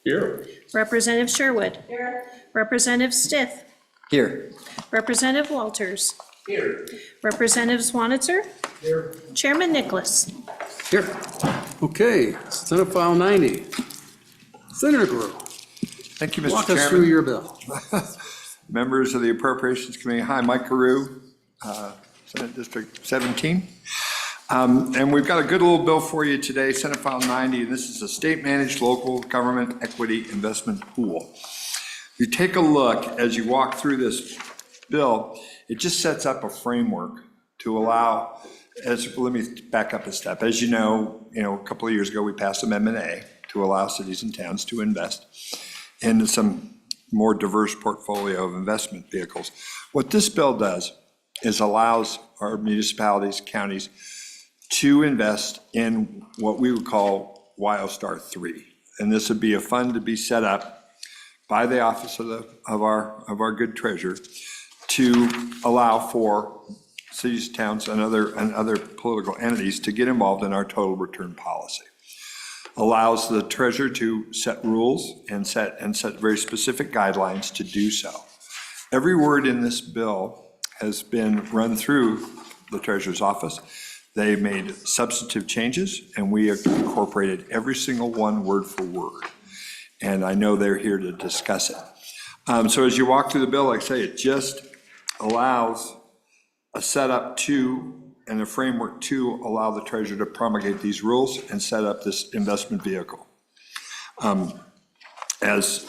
Here. Representative Sherwood. Here. Representative Stith. Here. Representative Walters. Here. Representative Swanitzer. Here. Chairman Nicholas. Here. Okay, Senate File 90. Senator Guerrero, Thank you, Mr. walk us through Chairman. your bill. Members of the Appropriations Committee, hi, Mike Carew, Senate District 17. And we've got a good little bill for you today, Senate File 90. This is a state-managed local government equity investment pool. If you take a look as you walk through this bill, it just sets up a framework to allow, let me back up a step. As you know, a couple of years ago, we passed Amendment A to allow cities and towns to invest in some more diverse portfolio of investment vehicles. What this bill does is allows our municipalities, counties, to invest in what we would call WyoStar 3. And this would be a fund to be set up by the office of our good treasurer to allow for cities, towns, and other political entities to get involved in our total return policy. Allows the treasurer to set rules and set very specific guidelines to do so. Every word in this bill has been run through the treasurer's office. They made substantive changes, and we have incorporated every single one word for word. And I know they're here to discuss it. So as you walk through the bill, like I say, it just allows a setup to and a framework to allow the treasurer to promulgate these rules and set up this investment vehicle. As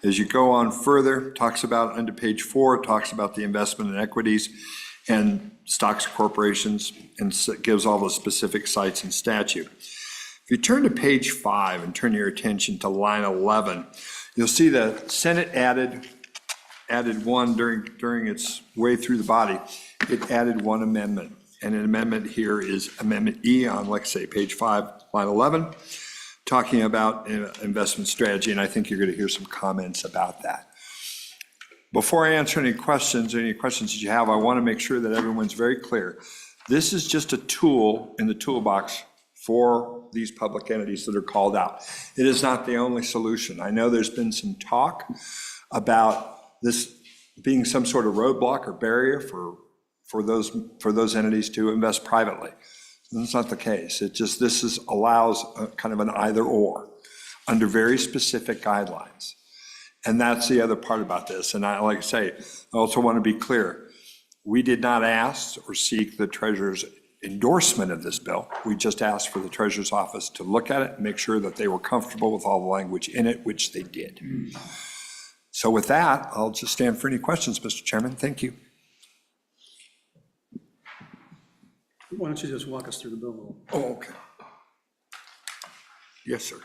you go on further, talks about under page 4, talks about the investment in equities and stocks, corporations, and gives all the specific sites and statute. If you turn to page 5 and turn your attention to line 11, you'll see the Senate added one during its way through the body. It added one amendment. And an amendment here is Amendment E on, like say, page 5, line 11, talking about investment strategy, and I think you're going to hear some comments about that. Before I answer any questions that you have, I want to make sure that everyone's very clear. This is just a tool in the toolbox for these public entities that are called out. It is not the only solution. I know there's been some talk about this being some sort of roadblock or barrier for those entities to invest privately. That's not the case. This allows kind of an either or under very specific guidelines. And that's the other part about this. And like I say, I also want to be clear. We did not ask or seek the treasurer's endorsement of this bill. We just asked for the treasurer's office to look at it and make sure that they were comfortable with all the language in it, which they did. So with that, I'll just stand for any questions, Mr. Chairman. Thank you. Why don't you just walk us through the bill? Oh, okay. Yes, sir.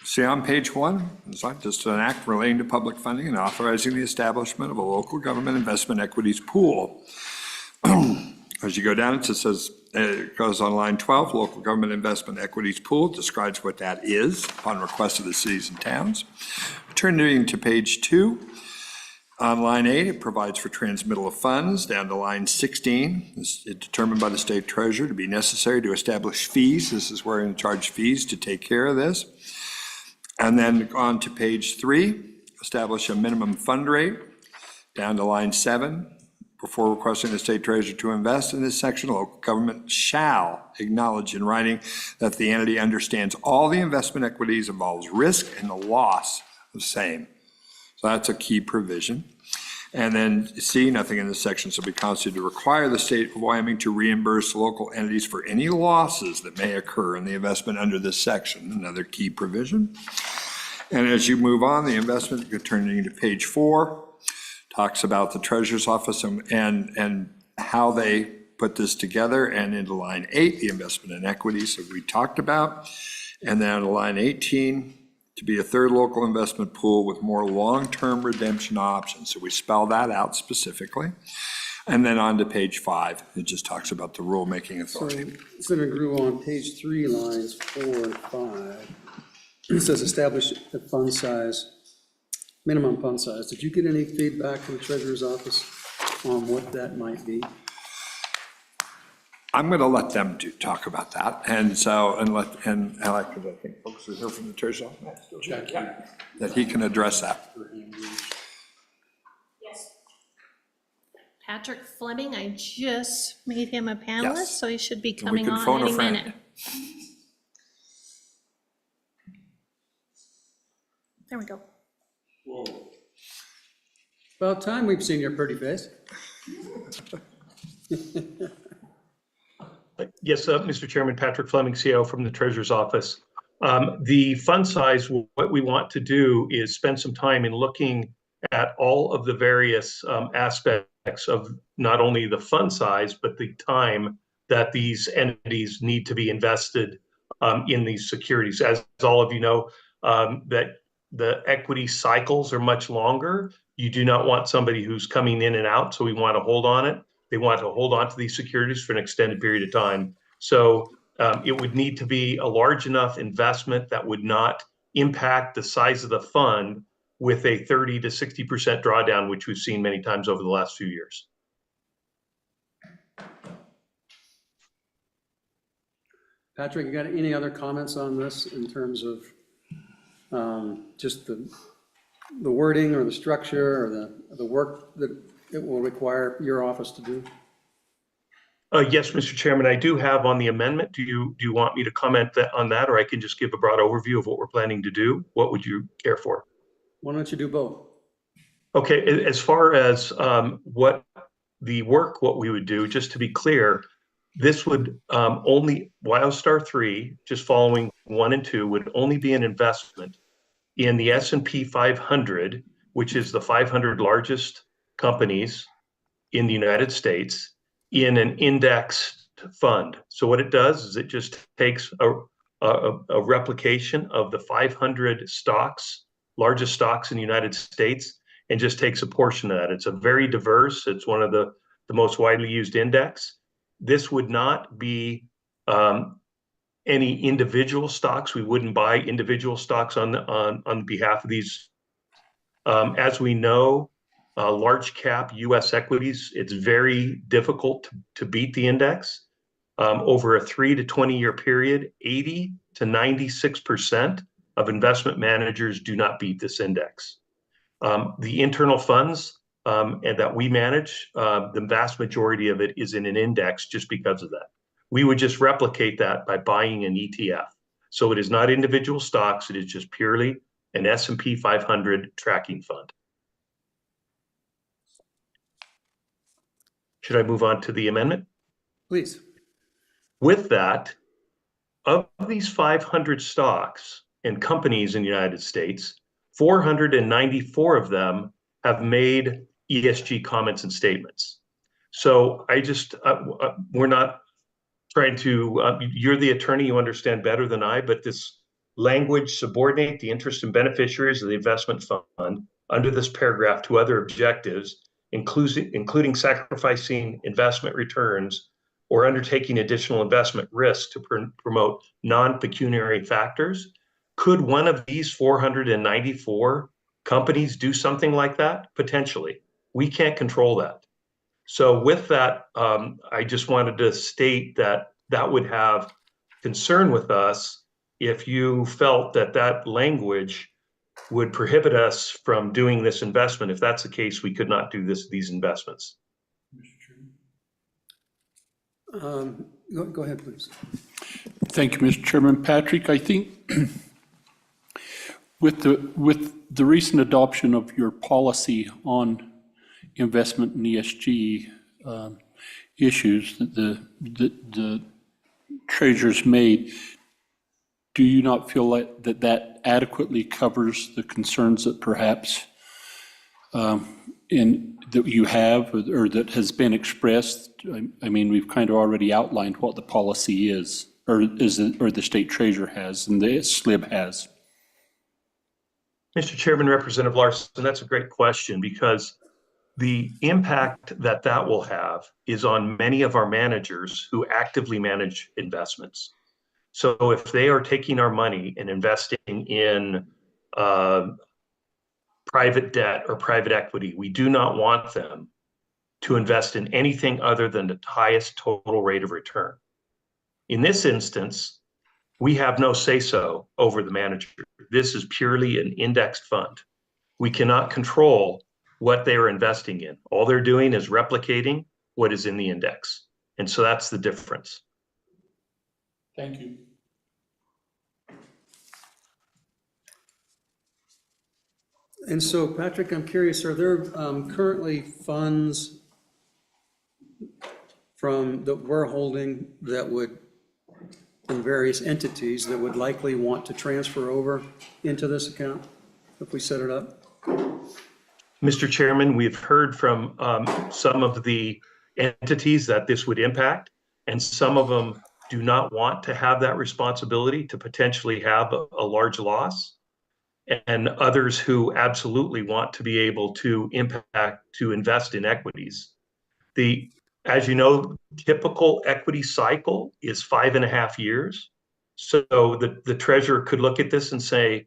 See on page 1, it's not just an act relating to public funding and authorizing the establishment of a local government investment equities pool. As you go down, it just says, it goes on line 12, local government investment equities pool, describes what that is upon request of the cities and towns. Turning to page 2, on line 8, it provides for transmittal of funds. Down to line 16, it's determined by the state treasurer to be necessary to establish fees. This is where we're going to charge fees to take care of this. And then on to page 3, establish a minimum fund rate. Down to line 7, before requesting the state treasurer to invest in this section, local government shall acknowledge in writing that the entity understands all the investment equities involves risk and the loss of same. So that's a key provision. And then C, nothing in this section shall be constituted to require the state of Wyoming to reimburse local entities for any losses that may occur in the investment under this section, another key provision. And as you move on, the investment, you're turning to page 4, talks about the treasurer's office and how they put this together, and into line 8, the investment in equities that we talked about. And then to line 18, to be a third local investment pool with more long-term redemption options. So we spell that out specifically. And then on to page 5, it just talks about the rulemaking authority. So, Senator Grew, on page 3, lines 4 and 5, it says establish the fund size, minimum fund size. Did you get any feedback from the treasurer's office on what that might be? I'm going to let them talk about that. And so, and Alex, I think folks are here from the treasurer's office. Yeah, that he can address that. Yes. Patrick Fleming, I just made him a panelist, Yes. so he should be We coming can on phone a any friend. minute. There we go. About time we've seen your pretty face. Yes, Mr. Chairman, Patrick Fleming, CO from the Treasurer's Office. The fund size, what we want to do is spend some time in looking at all of the various aspects of not only the fund size, but the time that these entities need to be invested in these securities. As all of you know, that the equity cycles are much longer. You do not want somebody who's coming in and out, so we want to hold on it. They want to hold on to these securities for an extended period of time. So it would need to be a large enough investment that would not impact the size of the fund with a 30 to 60% drawdown, which we've seen many times over the last few years. Patrick, you got any other comments on this in terms of just the wording or the structure or the work that it will require your office to do? Yes, Mr. Chairman, I do have on the amendment. Do you want me to comment on that, or I can just give a broad overview of what we're planning to do? What would you care for? Why don't you do both? Okay, as far as what we would do, just to be clear, this would only, WildStar 3, just following 1 and 2, would only be an investment in the S&P 500, which is the 500 largest companies in the United States, in an indexed fund. So what it does is it just takes a replication of the 500 stocks, largest stocks in the United States, and just takes a portion of that. It's a very diverse, it's one of the most widely used index. This would not be any individual stocks. We wouldn't buy individual stocks on behalf of these. As we know, large cap US equities, it's very difficult to beat the index. Over a 3 to 20 year period, 80 to 96% of investment managers do not beat this index. The internal funds and that we manage, the vast majority of it is in an index just because of that. We would just replicate that by buying an ETF. So it is not individual stocks, it is just purely an S&P 500 tracking fund. Should I move on to the amendment? Please. With that, of these 500 stocks and companies in the United States, 494 of them have made ESG comments and statements. So I just, we're not trying to, you're the attorney, you understand better than I, but this language, subordinate the interest and beneficiaries of the investment fund under this paragraph to other objectives, including sacrificing investment returns or undertaking additional investment risk to promote non-pecuniary factors. Could one of these 494 companies do something like that? Potentially. We can't control that. So with that, I just wanted to state that that would have concern with us if you felt that that language would prohibit us from doing this investment. If that's the case, we could not do these investments. Go ahead, please. Thank you, Mr. Chairman. Patrick, I think with the recent adoption of your policy on investment in ESG issues that the treasurer's made, do you not feel like that adequately covers the concerns that perhaps that you have or that has been expressed? I mean, we've kind of already outlined what the policy is, or the state treasurer has, and the SLIB has. Mr. Chairman, Representative Larson, that's a great question, because the impact that that will have is on many of our managers who actively manage investments. So if they are taking our money and investing in private debt or private equity, we do not want them to invest in anything other than the highest total rate of return. In this instance, we have no say-so over the manager. This is purely an indexed fund. We cannot control what they are investing in. All they're doing is replicating what is in the index. And so that's the difference. Thank you. And so, Patrick, I'm curious, are there currently funds that we're holding that would, in various entities, that would likely want to transfer over into this account if we set it up? Mr. Chairman, we've heard from some of the entities that this would impact, and some of them do not want to have that responsibility to potentially have a large loss, and others who absolutely want to be able to invest in equities. As you know, typical equity cycle is 5.5 years. So the treasurer could look at this and say,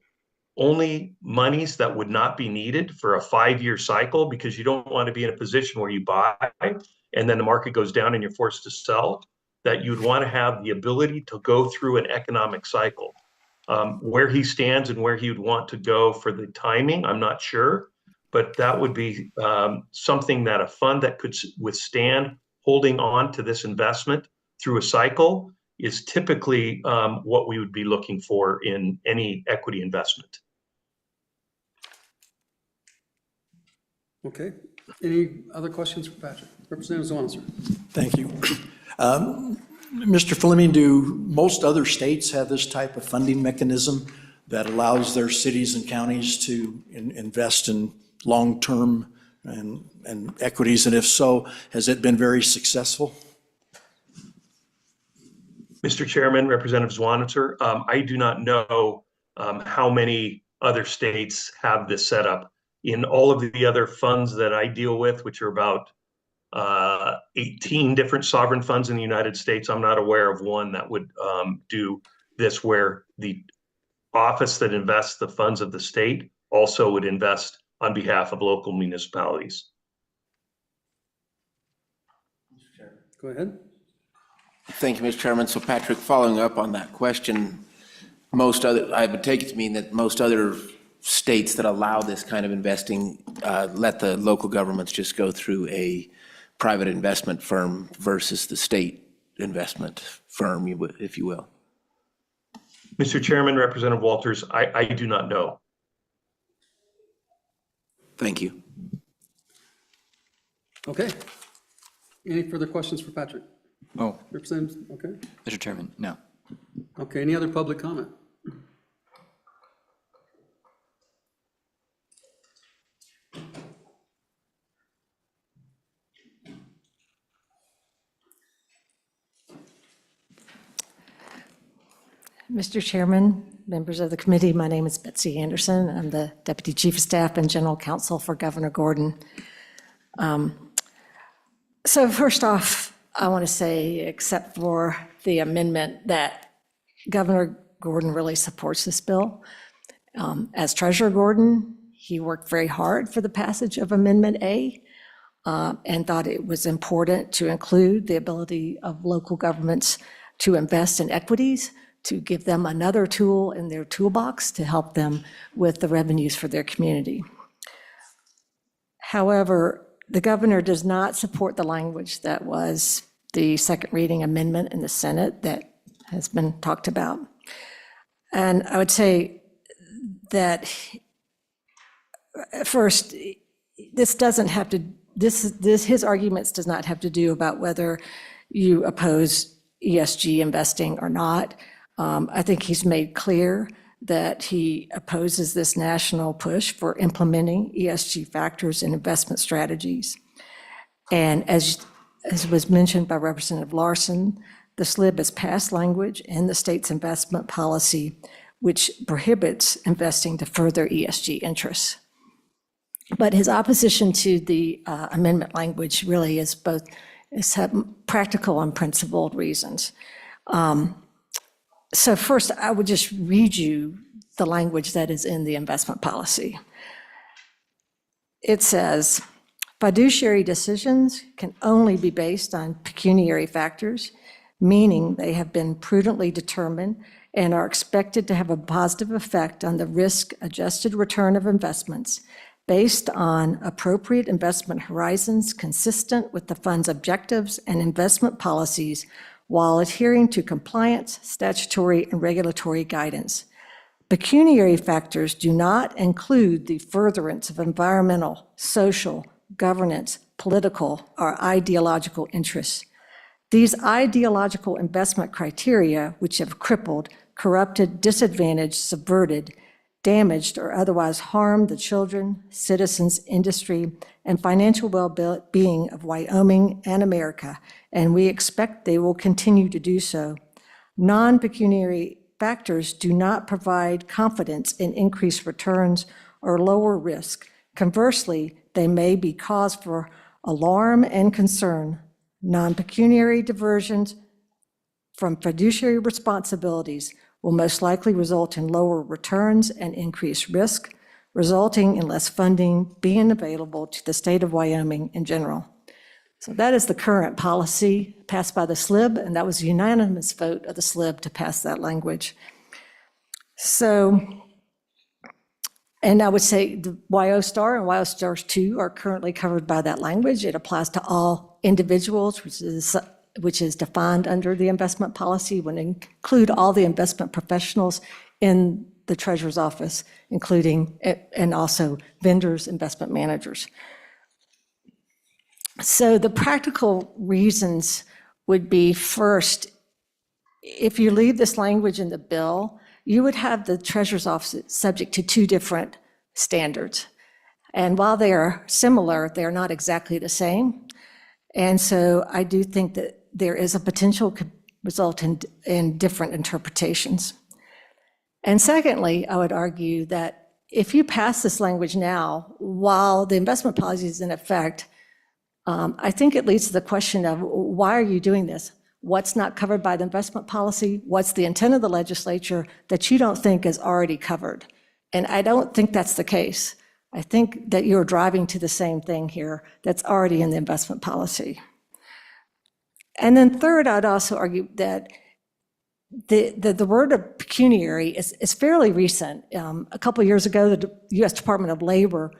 only monies that would not be needed for a 5-year cycle, because you don't want to be in a position where you buy and then the market goes down and you're forced to sell, that you'd want to have the ability to go through an economic cycle. Where he stands and where he would want to go for the timing, I'm not sure, but that would be something that a fund that could withstand holding on to this investment through a cycle is typically what we would be looking for in any equity investment. Okay. Any other questions for Patrick? Representative Zwanzer. Thank you. Mr. Fleming, do most other states have this type of funding mechanism that allows their cities and counties to invest in long-term and equities? And if so, has it been very successful? Mr. Chairman, Representative Zwanitzer, I do not know how many other states have this set up. In all of the other funds that I deal with, which are about 18 different sovereign funds in the United States, I'm not aware of one that would do this, where the office that invests the funds of the state also would invest on behalf of local municipalities. Go ahead. Thank you, Mr. Chairman. So Patrick, following up on that question, I would take it to mean that most other states that allow this kind of investing let the local governments just go through a private investment firm versus the state investment firm, if you will. Mr. Chairman, Representative Walters, I do not know. Thank you. Okay. Any further questions for Patrick? Oh, Representative, okay. Mr. Chairman, no. Okay, any other public comment? Mr. Chairman, members of the committee, my name is Betsy Anderson. I'm the Deputy Chief of Staff and General Counsel for Governor Gordon. So first off, I want to say, except for the amendment, that Governor Gordon really supports this bill. As Treasurer Gordon, he worked very hard for the passage of Amendment A and thought it was important to include the ability of local governments to invest in equities, to give them another tool in their toolbox to help them with the revenues for their community. However, the governor does not support the language that was the second reading amendment in the Senate that has been talked about. And I would say that first, this doesn't have to, his arguments does not have to do about whether you oppose ESG investing or not. I think he's made clear that he opposes this national push for implementing ESG factors in investment strategies. And as was mentioned by Representative Larson, the SLIB has passed language in the state's investment policy which prohibits investing to further ESG interests. But his opposition to the amendment language really is both practical and principled reasons. So first, I would just read you the language that is in the investment policy. It says, Fiduciary decisions can only be based on pecuniary factors, meaning they have been prudently determined and are expected to have a positive effect on the risk-adjusted return of investments based on appropriate investment horizons consistent with the fund's objectives and investment policies while adhering to compliance, statutory, and regulatory guidance. Pecuniary factors do not include the furtherance of environmental, social, governance, political, or ideological interests. These ideological investment criteria, which have crippled, corrupted, disadvantaged, subverted, damaged, or otherwise harmed the children, citizens, industry, and financial well-being of Wyoming and America, and we expect they will continue to do so. Non-pecuniary factors do not provide confidence in increased returns or lower risk. Conversely, they may be cause for alarm and concern. Non-pecuniary diversions from fiduciary responsibilities will most likely result in lower returns and increased risk, resulting in less funding being available to the state of Wyoming in general. So that is the current policy passed by the SLIB, and that was a unanimous vote of the SLIB to pass that language. So, and I would say the YO-STAR and YO-STAR 2 are currently covered by that language. It applies to all individuals, which is defined under the investment policy, would include all the investment professionals in the Treasurer's office, including, and also vendors, investment managers. So the practical reasons would be, first, if you leave this language in the bill, you would have the Treasurer's office subject to two different standards. And while they are similar, they're not exactly the same. And so I do think that there is a potential could result in different interpretations. And secondly, I would argue that if you pass this language now, while the investment policy is in effect, I think it leads to the question of why are you doing this? What's not covered by the investment policy? What's the intent of the legislature that you don't think is already covered? And I don't think that's the case. I think that you're driving to the same thing here that's already in the investment policy. And then third, I'd also argue that the word of pecuniary is fairly recent. A couple of years ago, the U.S. Department of Labor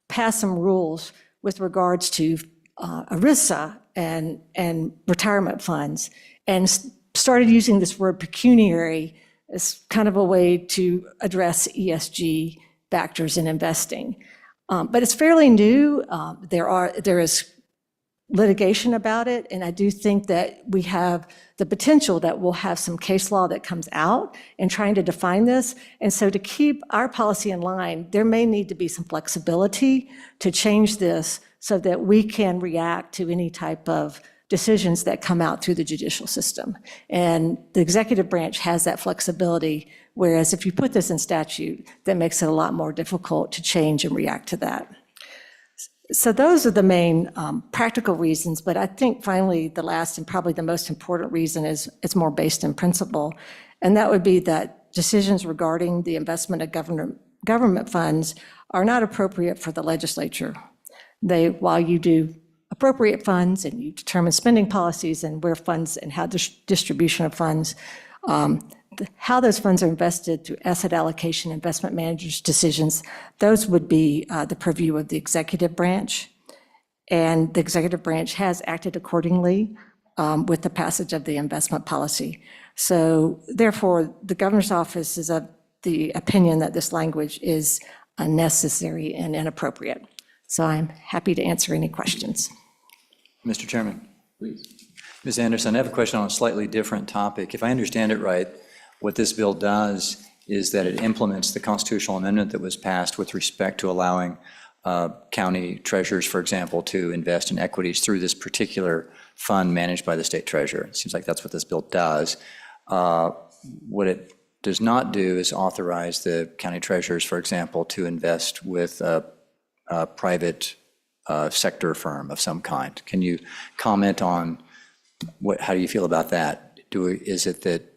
passed some rules with regards to ERISA and retirement funds, and started using this word pecuniary as kind of a way to address ESG factors in investing. But it's fairly new. There is litigation about it, and I do think that we have the potential that we'll have some case law that comes out in trying to define this. And so to keep our policy in line, there may need to be some flexibility to change this so that we can react to any type of decisions that come out through the judicial system. And the executive branch has that flexibility, whereas if you put this in statute, that makes it a lot more difficult to change and react to that. So those are the main practical reasons, but I think finally the last and probably the most important reason is it's more based in principle, and that would be that decisions regarding the investment of government funds are not appropriate for the legislature. While you do appropriate funds and you determine spending policies and where funds and how distribution of funds, how those funds are invested through asset allocation, investment managers' decisions, those would be the purview of the executive branch. And the executive branch has acted accordingly with the passage of the investment policy. So therefore, the governor's office is of the opinion that this language is unnecessary and inappropriate. So I'm happy to answer any questions. Mr. Chairman. Please. Ms. Anderson, I have a question on a slightly different topic. If I understand it right, what this bill does is that it implements the constitutional amendment that was passed with respect to allowing county treasurers, for example, to invest in equities through this particular fund managed by the state treasurer. It seems like that's what this bill does. What it does not do is authorize the county treasurers, for example, to invest with a private sector firm of some kind. Can you comment on how do you feel about that? Is it that,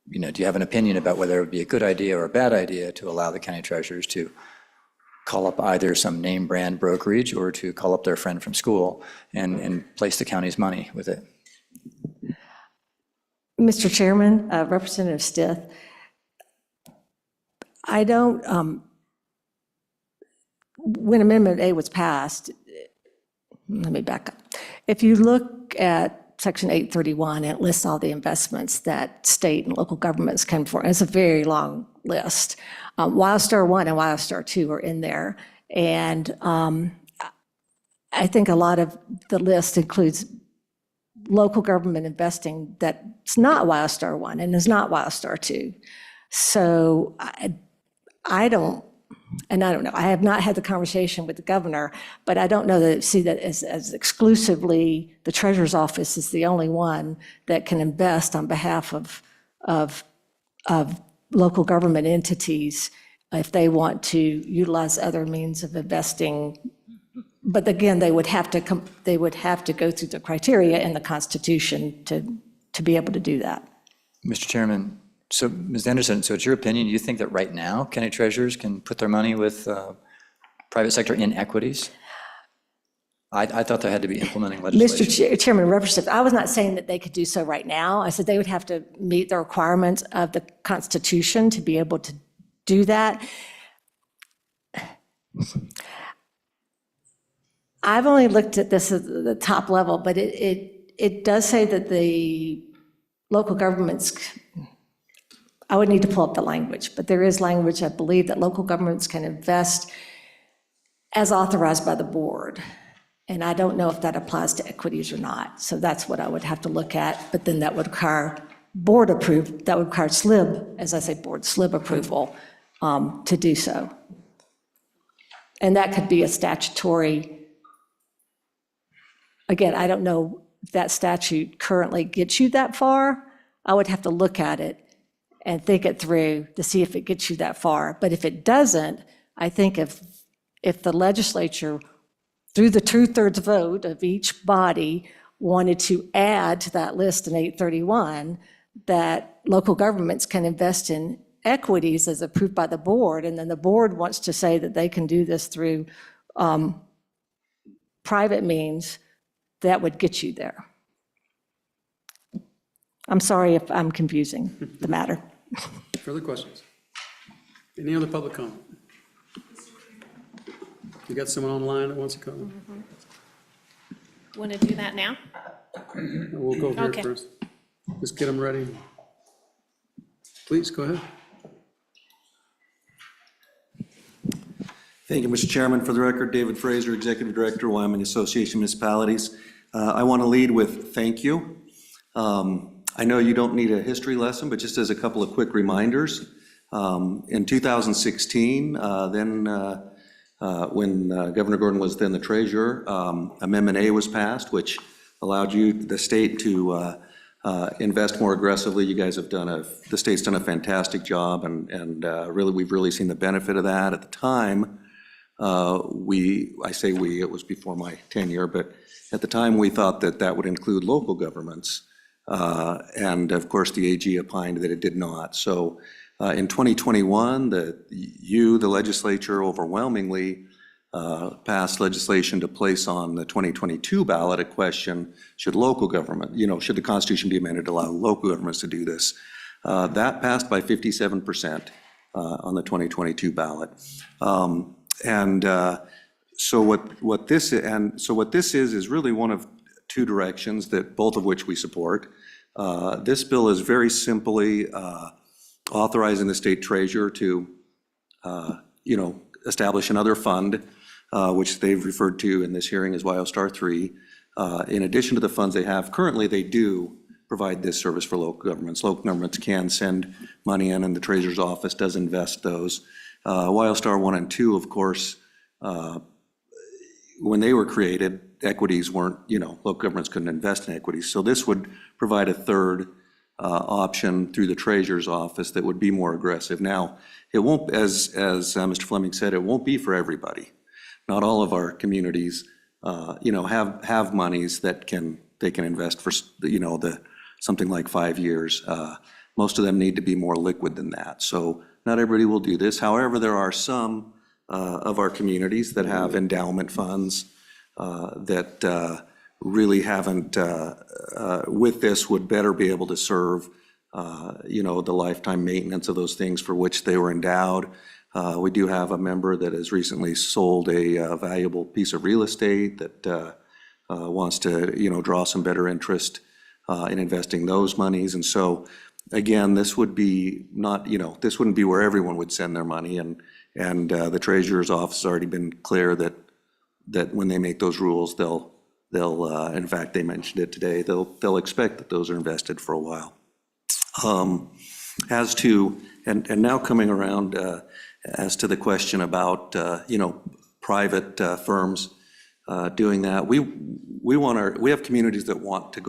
do you have an opinion about whether it would be a good idea or a bad idea to allow the county treasurers to call up either some name brand brokerage or to call up their friend from school and place the county's money with it. Mr. Chairman, Representative Stith, I don't, when Amendment A was passed, let me back up. If you look at Section 831, it lists all the investments that state and local governments can for. It's a very long list. WildStar 1 and WildStar 2 are in there. And I think a lot of the list includes local government investing that's not WildStar 1 and is not WildStar 2. So I don't know. I have not had the conversation with the governor, but I don't know that see that as exclusively the treasurer's office is the only one that can invest on behalf of local government entities if they want to utilize other means of investing. But again, they would have to go through the criteria in the Constitution to be able to do that. Mr. Chairman, so Ms. Anderson, so it's your opinion, you think that right now county treasurers can put their money with private sector in equities? I thought there had to be implementing legislation. Mr. Chairman, Representative, I was not saying that they could do so right now. I said they would have to meet the requirements of the Constitution to be able to do that. I've only looked at this at the top level, but it does say that the local governments, I would need to pull up the language, but there is language, I believe, that local governments can invest as authorized by the board. And I don't know if that applies to equities or not. So that's what I would have to look at, but then that would require board approval, that would require SLIB, as I say, board SLIB approval to do so. And that could be a statutory, again, I don't know if that statute currently gets you that far. I would have to look at it and think it through to see if it gets you that far. But if it doesn't, I think if the legislature, through the 2/3 vote of each body, wanted to add to that list in 831, that local governments can invest in equities as approved by the board, and then the board wants to say that they can do this through private means, that would get you there. I'm sorry if I'm confusing the matter. Further questions? Any other public comment? You got someone online that wants to comment? Want to do that now? We'll go here Okay. first. Just get them ready. Please, go ahead. Thank you, Mr. Chairman. For the record, David Fraser, Executive Director, Wyoming Association of Municipalities. I want to lead with thank you. I know you don't need a history lesson, but just as a couple of quick reminders, in 2016, when Governor Gordon was then the treasurer, Amendment A was passed, which allowed the state to invest more aggressively. You guys have the state's done a fantastic job, and really, we've really seen the benefit of that. At the time, it was before my tenure, but at the time, we thought that would include local governments. And of course, the AG opined that it did not. So in 2021, the legislature overwhelmingly passed legislation to place on the 2022 ballot a question, should local government, should the Constitution be amended to allow local governments to do this? That passed by 57% on the 2022 ballot. So what this is really one of two directions that both of which we support. This bill is very simply authorizing the state treasurer to, establish another fund, which they've referred to in this hearing as WildStar 3. In addition to the funds they have currently, they do provide this service for local governments. Local governments can send money in, and the treasurer's office does invest those. WildStar 1 and 2, of course, when they were created, equities weren't, local governments couldn't invest in equities. So this would provide a third option through the treasurer's office that would be more aggressive. Now, it won't, as Mr. Fleming said, it won't be for everybody. Not all of our communities, have monies that they can invest for, something like 5 years. Most of them need to be more liquid than that. So not everybody will do this. However, there are some of our communities that have endowment funds that really haven't, with this, would better be able to serve, the lifetime maintenance of those things for which they were endowed. We do have a member that has recently sold a valuable piece of real estate that wants to, draw some better interest in investing those monies. And so, again, this would be not, this wouldn't be where everyone would send their money. And the treasurer's office has already been clear that when they make those rules, they'll, in fact, they mentioned it today, they'll expect that those are invested for a while. As to, and now coming around as to the question about, private firms doing that, we have communities that want to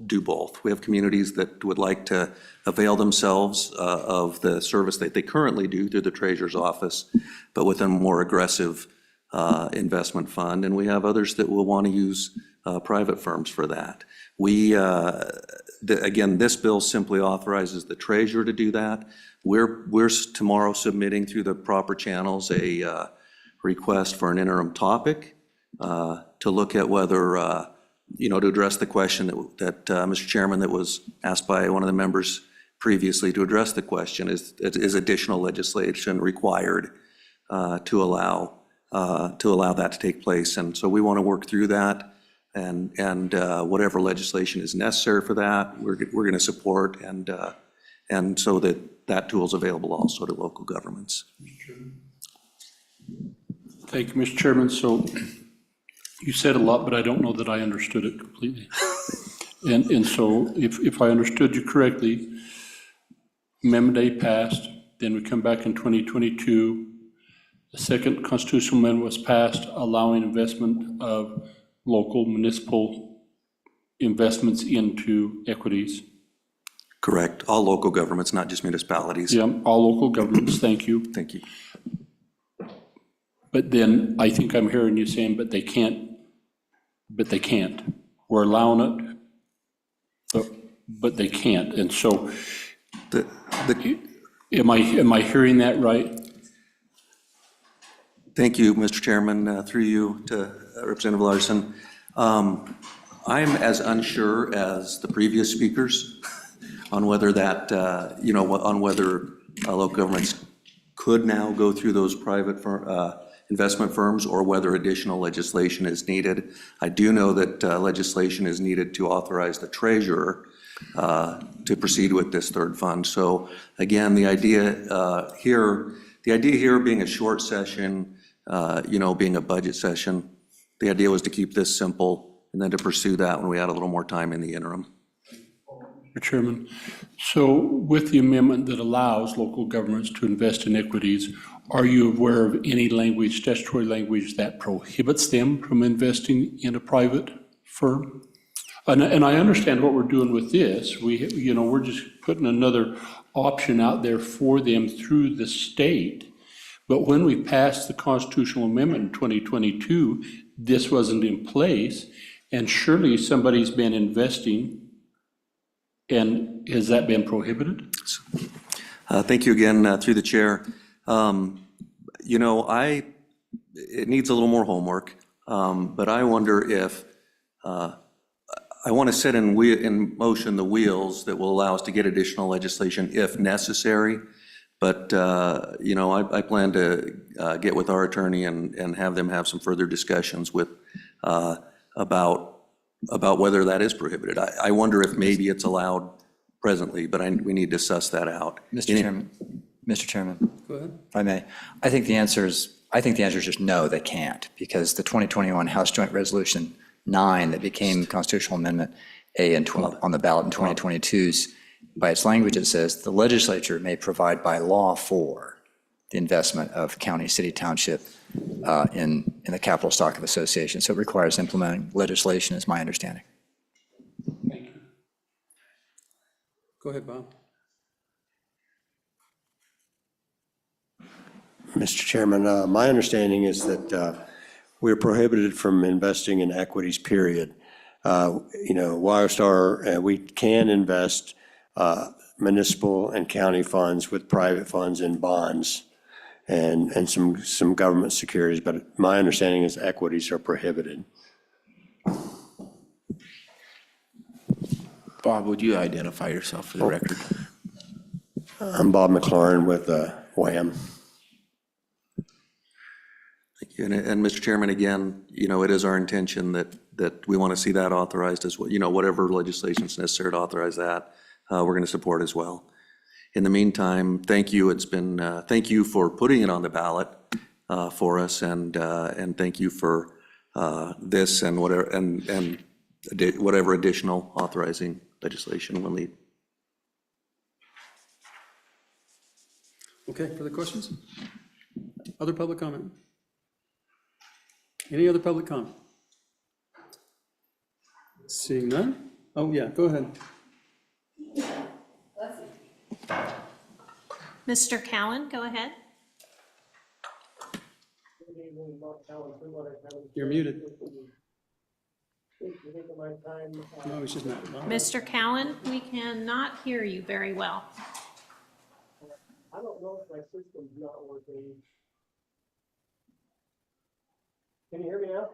do both. We have communities that would like to avail themselves of the service that they currently do through the treasurer's office, but with a more aggressive investment fund. And we have others that will want to use private firms for that. Again, this bill simply authorizes the treasurer to do that. We're tomorrow submitting through the proper channels a request for an interim topic to look at whether, to address the question that Mr. Chairman, that was asked by one of the members previously, to address the question, is additional legislation required to allow that to take place? And so we want to work through that, and whatever legislation is necessary for that, we're going to support, and so that tool is available also to local governments. Thank you, Mr. Chairman. So you said a lot, but I don't know that I understood it completely. And so if I understood you correctly, Amendment A passed, then we come back in 2022. The second constitutional amendment was passed, allowing investment of local municipal investments into equities. Correct. All local governments, not just municipalities. Yeah, all local governments, thank you. Thank you. But then I think I'm hearing you saying, but they can't. We're allowing it, but they can't. And so, am I hearing that right? Thank you, Mr. Chairman. Through you to Representative Larson. I'm as unsure as the previous speakers on whether that, on whether local governments could now go through those private investment firms, or whether additional legislation is needed. I do know that legislation is needed to authorize the treasurer to proceed with this third fund. So again, the idea here being a short session, being a budget session, the idea was to keep this simple and then to pursue that when we had a little more time in the interim. Mr. Chairman, so with the amendment that allows local governments to invest in equities, are you aware of any language, statutory language, that prohibits them from investing in a private firm? And I understand what we're doing with this. We're just putting another option out there for them through the state. But when we passed the constitutional amendment in 2022, this wasn't in place, and surely somebody's been investing. And has that been prohibited? Thank you again, through the chair. It needs a little more homework, but I wonder if, I want to set in motion the wheels that will allow us to get additional legislation if necessary. But, I plan to get with our attorney and have them have some further discussions with, about whether that is prohibited. I wonder if maybe it's allowed presently, but we need to suss that out. Mr. Chairman, Go ahead. if I may, I think the answer is just no, they can't, because the 2021 House Joint Resolution 9 that became Constitutional Amendment A on the ballot in 2022's, by its language, it says the legislature may provide by law for the investment of county, city, township in the capital stock of association. So it requires implementing legislation, is my understanding. Thank you. Go ahead, Bob. Mr. Chairman, my understanding is that we're prohibited from investing in equities, period. WildStar, we can invest municipal and county funds with private funds in bonds. and some government securities, but my understanding is equities are prohibited. Bob, would you identify yourself for the record? I'm Bob McLaurin with WHAM. Thank you. And Mr. Chairman, again, it is our intention that we want to see that authorized as well. Whatever legislation is necessary to authorize that, we're going to support as well. In the meantime, thank you. Thank you for putting it on the ballot for us, and thank you for this and whatever additional authorizing legislation we'll need. Okay, further questions? Other public comment? Any other public comment? Seeing none? Oh, yeah, go ahead. Mr. Cowan, go ahead. You're muted. No, he's just not. Mr. Cowan, we cannot hear you very well. I don't know if my system's not working. Can you hear me now?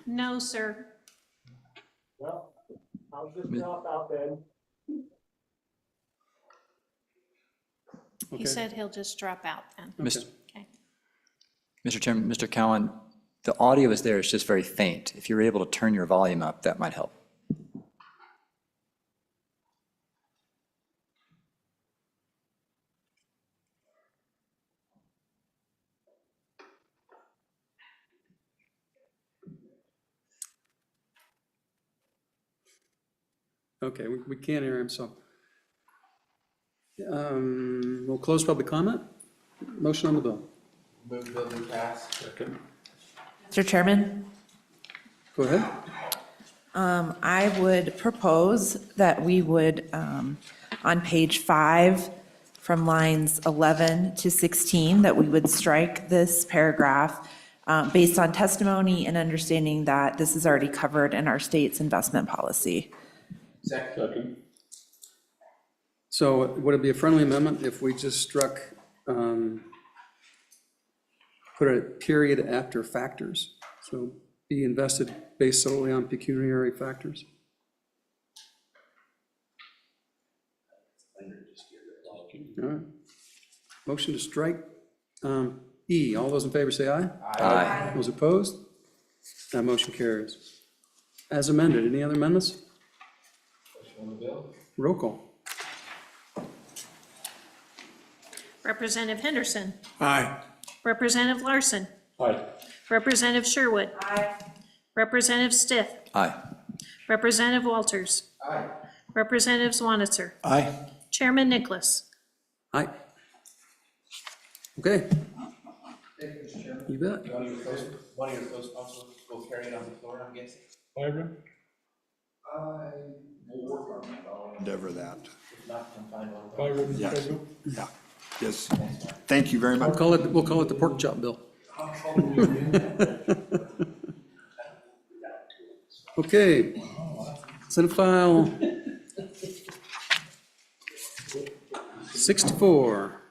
No, sir. Well, I'll just drop out then. He said he'll just drop out then. Okay. Mr. Chairman, Mr. Cowan, the audio is there, it's just very faint. If you're able to turn your volume up, that might help. Okay, we can't hear him, so. We'll close public comment. Motion on the bill. Move the bill to pass. Mr. Chairman, Go ahead. I would propose that we would, on page 5, from lines 11 to 16, that we would strike this paragraph based on testimony and understanding that this is already covered in our state's investment policy. Second. So would it be a friendly amendment if we just struck, put a period after factors? So be invested based solely on pecuniary factors? All right. Motion to strike E. All those in favor say aye. Aye. Those opposed? That motion carries. As amended, any other amendments? Roll call. Representative Henderson. Aye. Representative Larson. Aye. Representative Sherwood. Representative Stith. Aye. Representative Walters. Representative Swanitzer. Aye. Chairman Nicholas. Aye. Okay. You bet. One of your co-sponsors will carry it on the floor, I'm guessing? Endeavor that. If not, can find one. Yes. Yeah. Yes. Thank you very much. We'll call it the pork chop bill. Okay. Senate file 64.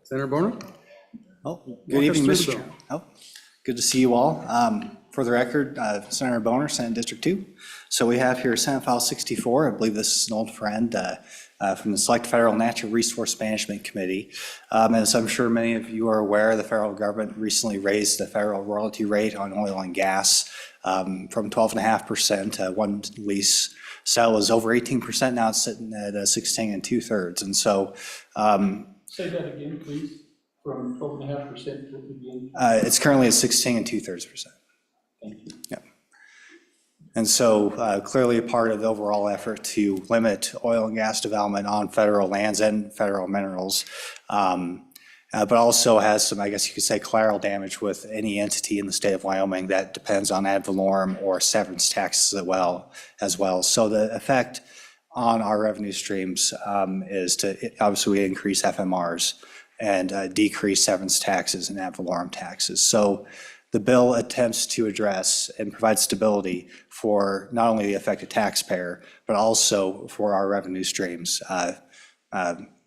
Senator Bonner? Oh, Walk good us evening, through Mr. the Chair. Oh, good to see you all. For the record, Senator Boner, Senate District 2. So we have here Senate File 64. I believe this is an old friend from the Select Federal Natural Resource Management Committee. As I'm sure many of you are aware, the federal government recently raised the federal royalty rate on oil and gas from 12.5%. One lease sale was over 18%. Now it's sitting at 16 2/3. And so Say that again, please, from 12.5% to again. it's currently at 16 2/3%. Thank you. Yeah. And so clearly a part of the overall effort to limit oil and gas development on federal lands and federal minerals, but also has some, I guess you could say, collateral damage with any entity in the state of Wyoming that depends on ad valorem or severance taxes as well. So the effect on our revenue streams is to obviously increase FMRs and decrease severance taxes and ad valorem taxes. So the bill attempts to address and provide stability for not only the affected taxpayer, but also for our revenue streams,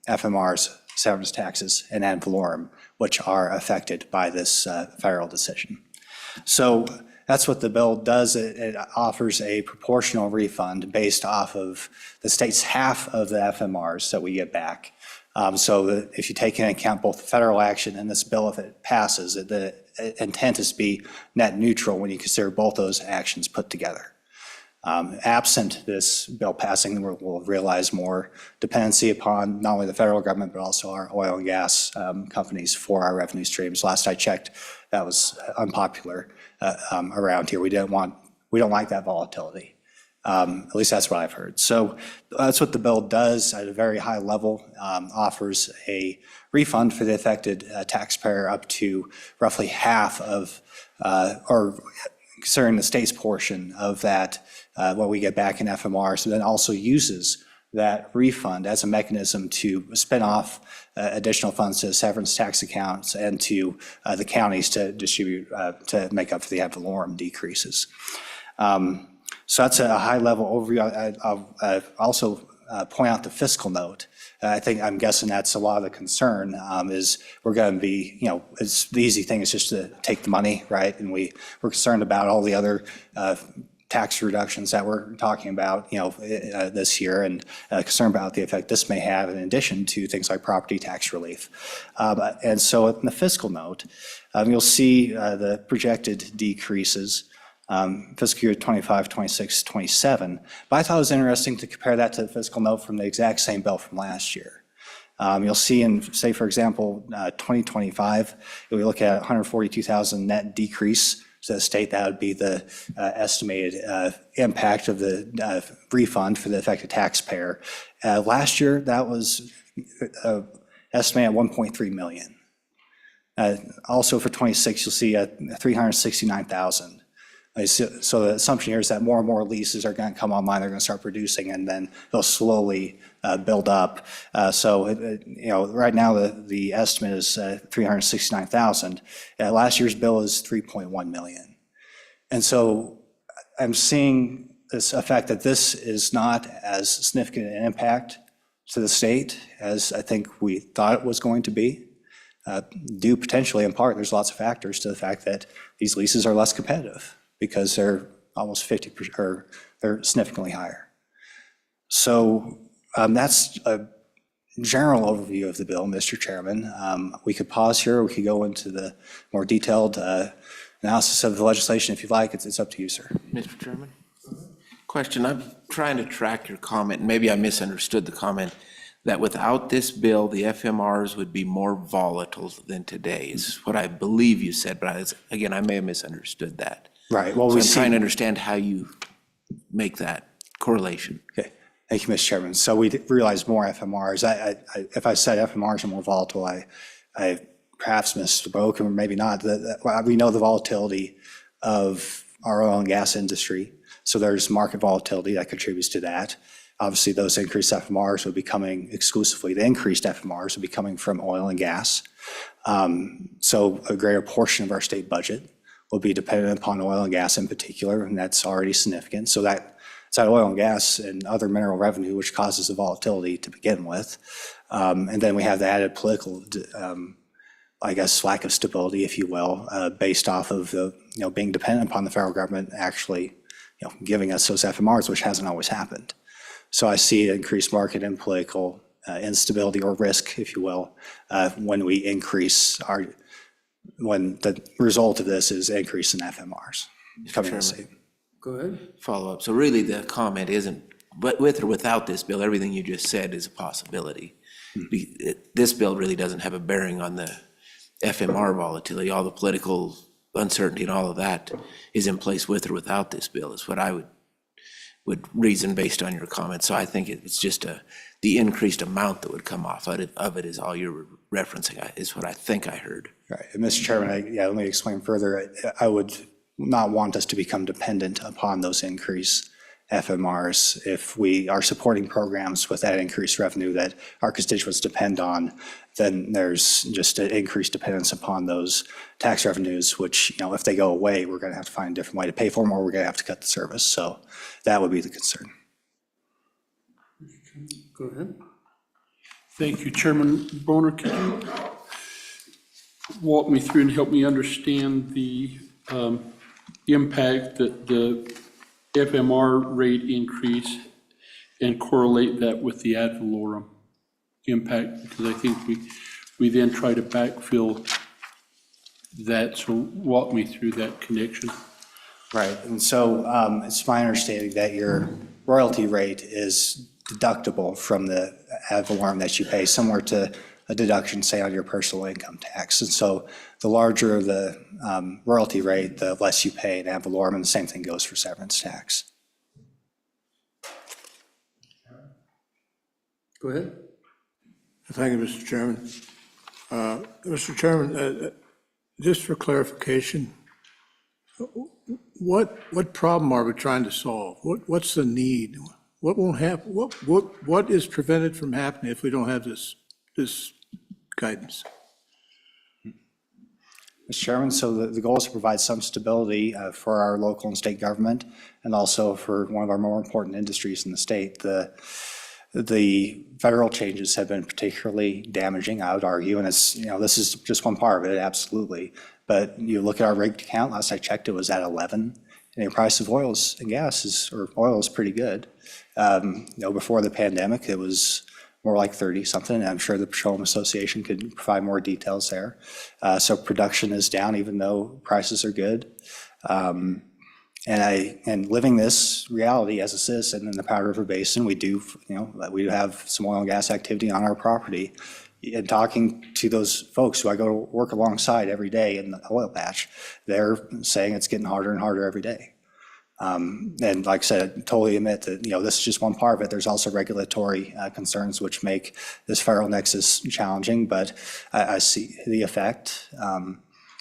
FMRs, severance taxes, and ad valorem, which are affected by this federal decision. So that's what the bill does. It offers a proportional refund based off of the state's half of the FMRs that we get back. So that if you take into account both the federal action and this bill, if it passes, the intent is to be net neutral when you consider both those actions put together. Absent this bill passing, we'll realize more dependency upon not only the federal government, but also our oil and gas companies for our revenue streams. Last I checked, that was unpopular around here. We don't like that volatility. At least that's what I've heard. So that's what the bill does at a very high level, offers a refund for the affected taxpayer up to roughly half of, or considering the state's portion of that, what we get back in FMR, so then also uses that refund as a mechanism to spin off additional funds to severance tax accounts and to the counties to distribute, to make up for the ad valorem decreases. So that's a high-level overview. I'll also point out the fiscal note. I'm guessing that's a lot of the concern is we're going to be, it's the easy thing is just to take the money, right? And we're concerned about all the other tax reductions that we're talking about, this year, and concerned about the effect this may have in addition to things like property tax relief. And so in the fiscal note, you'll see the projected decreases. Fiscal year 25, 26, 27. But I thought it was interesting to compare that to the fiscal note from the exact same bill from last year. You'll see in, say, for example, 2025, if we look at 142,000 net decrease to the state, that would be the estimated impact of the refund for the affected taxpayer. Last year, that was estimated at 1.3 million. Also for 26, you'll see 369,000. So the assumption here is that more and more leases are going to come online, they're going to start producing, and then they'll slowly build up. Right now the estimate is 369,000. Last year's bill is 3.1 million. And so I'm seeing this effect that this is not as significant an impact to the state as I think we thought it was going to be. Due potentially in part, there's lots of factors to the fact that these leases are less competitive, because they're almost 50%, or they're significantly higher. So that's a general overview of the bill, Mr. Chairman. We could pause here, we could go into the more detailed analysis of the legislation if you'd like. It's up to you, sir. Mr. Chairman? Question, I'm trying to track your comment, and maybe I misunderstood the comment, that without this bill, the FMRs would be more volatile than today, is what I believe you said, but again, I may have misunderstood that. Right. Well, so I'm trying to understand how you make that correlation. Okay. Thank you, Mr. Chairman. So we realize more FMRs. If I said FMRs are more volatile, I perhaps misspoke, or maybe not. We know the volatility of our oil and gas industry. So there's market volatility that contributes to that. Obviously, those increased FMRs would be coming exclusively, the increased FMRs would be coming from oil and gas. So a greater portion of our state budget will be dependent upon oil and gas in particular, and that's already significant. So that's that oil and gas and other mineral revenue, which causes the volatility to begin with. And then we have the added political, lack of stability, if you will, based off of the, being dependent upon the federal government actually, giving us those FMRs, which hasn't always happened. So I see increased market and political instability or risk, if you will, when we increase when the result of this is increase in FMRs coming to the state. Go ahead. Follow up. So really the comment isn't, but with or without this bill, everything you just said is a possibility. This bill really doesn't have a bearing on the FMR volatility. All the political uncertainty and all of that is in place with or without this bill, is what I would reason based on your comments. So I think it's just the increased amount that would come off of it is all you're referencing, is what I think I heard. Right. And Mr. Chairman, let me explain further. I would not want us to become dependent upon those increased FMRs if we are supporting programs with that increased revenue that our constituents depend on. Then there's just an increased dependence upon those tax revenues, which, you know, if they go away, we're going to have to find a different way to pay for them, or we're going to have to cut the service. So that would be the concern. Go ahead. Thank you, Chairman Boner. Could you walk me through and help me understand the impact that the FMR rate increase and correlate that with the ad valorem impact? Because I think we then try to backfill that. So walk me through that connection. Right, and so it's my understanding that your royalty rate is deductible from the ad valorem that you pay, similar to a deduction, say, on your personal income tax. And so the larger the royalty rate, the less you pay in ad valorem, and the same thing goes for severance tax. Go ahead. Thank you, Mr. Chairman. Mr. Chairman, just for clarification, what problem are we trying to solve? What's the need? What won't happen? What is prevented from happening if we don't have this guidance? Mr. Chairman, so the goal is to provide some stability for our local and state government, and also for one of our more important industries in the state. The federal changes have been particularly damaging, I would argue, and it's, you know, this is just one part of it, absolutely. But you look at our rig count, last I checked, it was at 11. And the price of oil is pretty good. You know, before the pandemic, it was more like 30 something. I'm sure the Petroleum Association could provide more details there. So production is down even though prices are good. And living this reality as a citizen in the Powder River Basin, we do have some oil and gas activity on our property. And talking to those folks who I go to work alongside every day in the oil patch, they're saying it's getting harder and harder every day. And like I said, I totally admit that, you know, this is just one part of it. There's also regulatory concerns which make this federal nexus challenging, but I see the effect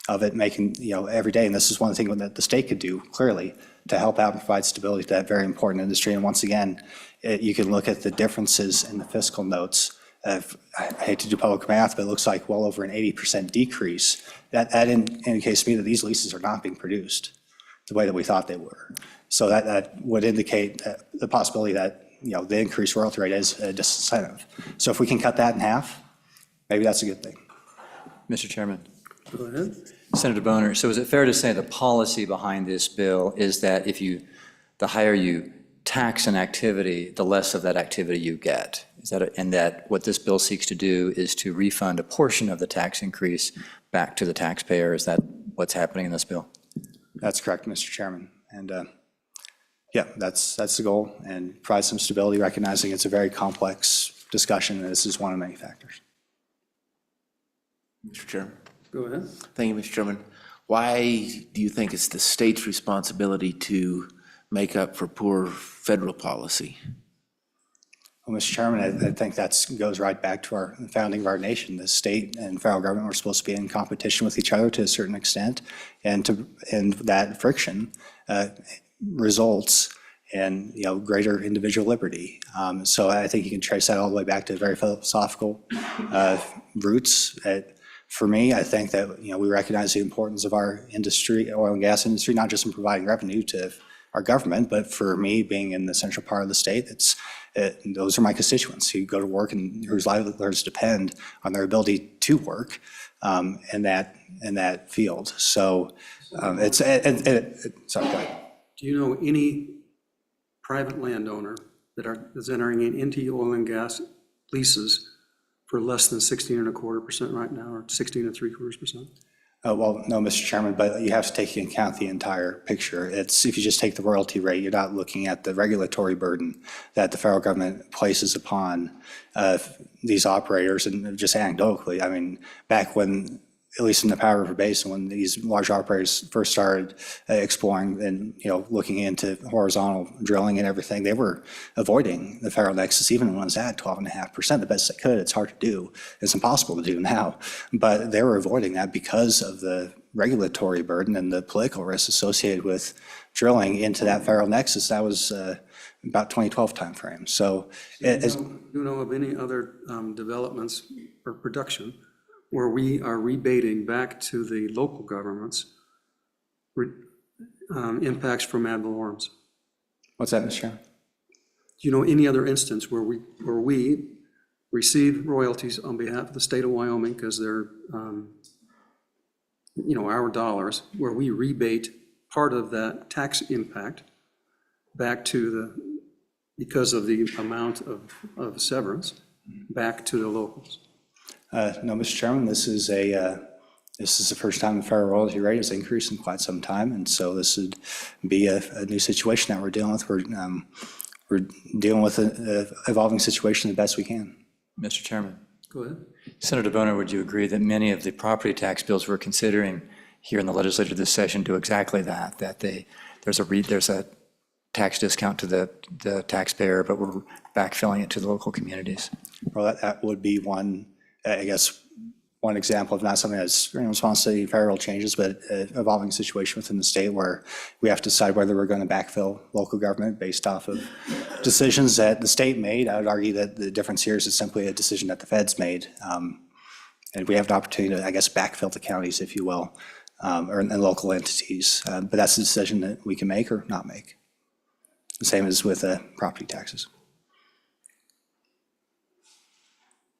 of it making, you know, every day. And this is one thing that the state could do clearly to help out and provide stability to that very important industry. And once again, you can look at the differences in the fiscal notes. I hate to do public math, but it looks like well over an 80% decrease. That indicates to me that these leases are not being produced the way that we thought they were. So that would indicate the possibility that, you know, the increased royalty rate is a disincentive. So if we can cut that in half, maybe that's a good thing. Mr. Chairman. Go ahead. Senator Boner, so is it fair to say the policy behind this bill is that the higher you tax an activity, the less of that activity you get? And that what this bill seeks to do is to refund a portion of the tax increase back to the taxpayer? Is that what's happening in this bill? That's correct, Mr. Chairman. And yeah, that's the goal, and provide some stability, recognizing it's a very complex discussion, and this is one of many factors. Mr. Chairman. Go ahead. Thank you, Mr. Chairman. Why do you think it's the state's responsibility to make up for poor federal policy? Well, Mr. Chairman, I think that goes right back to our founding of our nation. The state and federal government were supposed to be in competition with each other to a certain extent, and that friction results in, you know, greater individual liberty. So I think you can trace that all the way back to very philosophical roots. For me, I think that, you know, we recognize the importance of our industry, oil and gas industry, not just in providing revenue to our government, but for me, being in the central part of the state, those are my constituents who go to work and whose livelihoods depend on their ability to work in that field. So sorry, go ahead. Do you know any private landowner that is entering into oil and gas leases for less than 16.25% right now, or 16.75%? Well, no, Mr. Chairman, but you have to take into account the entire picture. If you just take the royalty rate, you're not looking at the regulatory burden that the federal government places upon these operators. And just anecdotally, I mean, back when, at least in the Powder River Basin, when these large operators first started exploring and, you know, looking into horizontal drilling and everything, they were avoiding the federal nexus, even when it was at 12.5%, the best they could. It's hard to do. It's impossible to do now. But they were avoiding that because of the regulatory burden and the political risk associated with drilling into that federal nexus. That was about 2012 timeframe. So Do you know of any other developments or production where we are rebating back to the local governments impacts from ad valorem? what's that, Mr. Chairman? Do you know any other instance where we receive royalties on behalf of the state of Wyoming because they're, our dollars, where we rebate part of that tax impact back to because of the amount of severance, back to the locals? No, Mr. Chairman, this is the first time the federal royalty rate has increased in quite some time, and so this would be a new situation that we're dealing with. We're dealing with an evolving situation the best we can. Mr. Chairman. Go ahead. Senator Boner, would you agree that many of the property tax bills we're considering here in the legislature this session do exactly that, there's a tax discount to the taxpayer, but we're backfilling it to the local communities? Well, that would be one, I guess, one example of not something that's in response to the federal changes, but an evolving situation within the state where we have to decide whether we're going to backfill local government based off of decisions that the state made. I would argue that the difference here is simply a decision that the feds made. And we have the opportunity to, I guess, backfill the counties, if you will, and local entities. But that's a decision that we can make or not make. The same as with property taxes.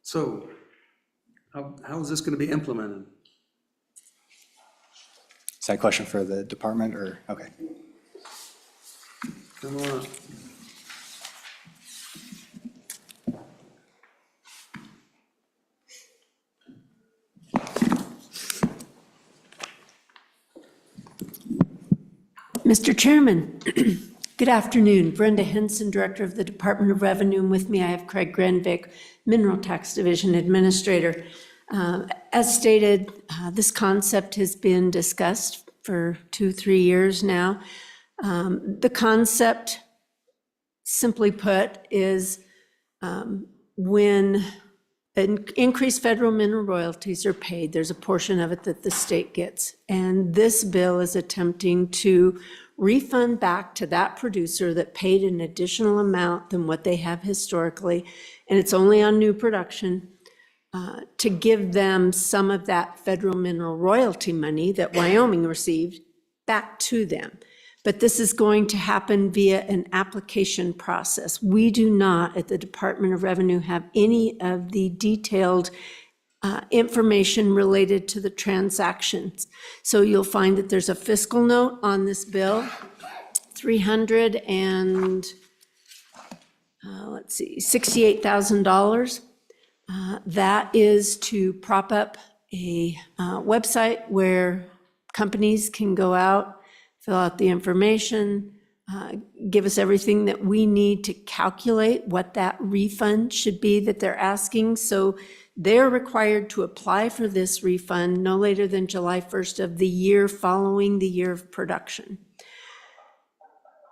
So how is this going to be implemented? Is that a question for the department or, okay. Come on up. Mr. Chairman, good afternoon. Brenda Henson, Director of the Department of Revenue, and with me I have Craig Grenvik, Mineral Tax Division Administrator. As stated, this concept has been discussed for 2-3 years now. The concept, simply put, is when increased federal mineral royalties are paid, there's a portion of it that the state gets. And this bill is attempting to refund back to that producer that paid an additional amount than what they have historically, and it's only on new production, to give them some of that federal mineral royalty money that Wyoming received back to them. But this is going to happen via an application process. We do not, at the Department of Revenue, have any of the detailed information related to the transactions. So you'll find that there's a fiscal note on this bill, $68,000. That is to prop up a website where companies can go out, fill out the information, give us everything that we need to calculate what that refund should be that they're asking. So they're required to apply for this refund no later than July 1st of the year following the year of production.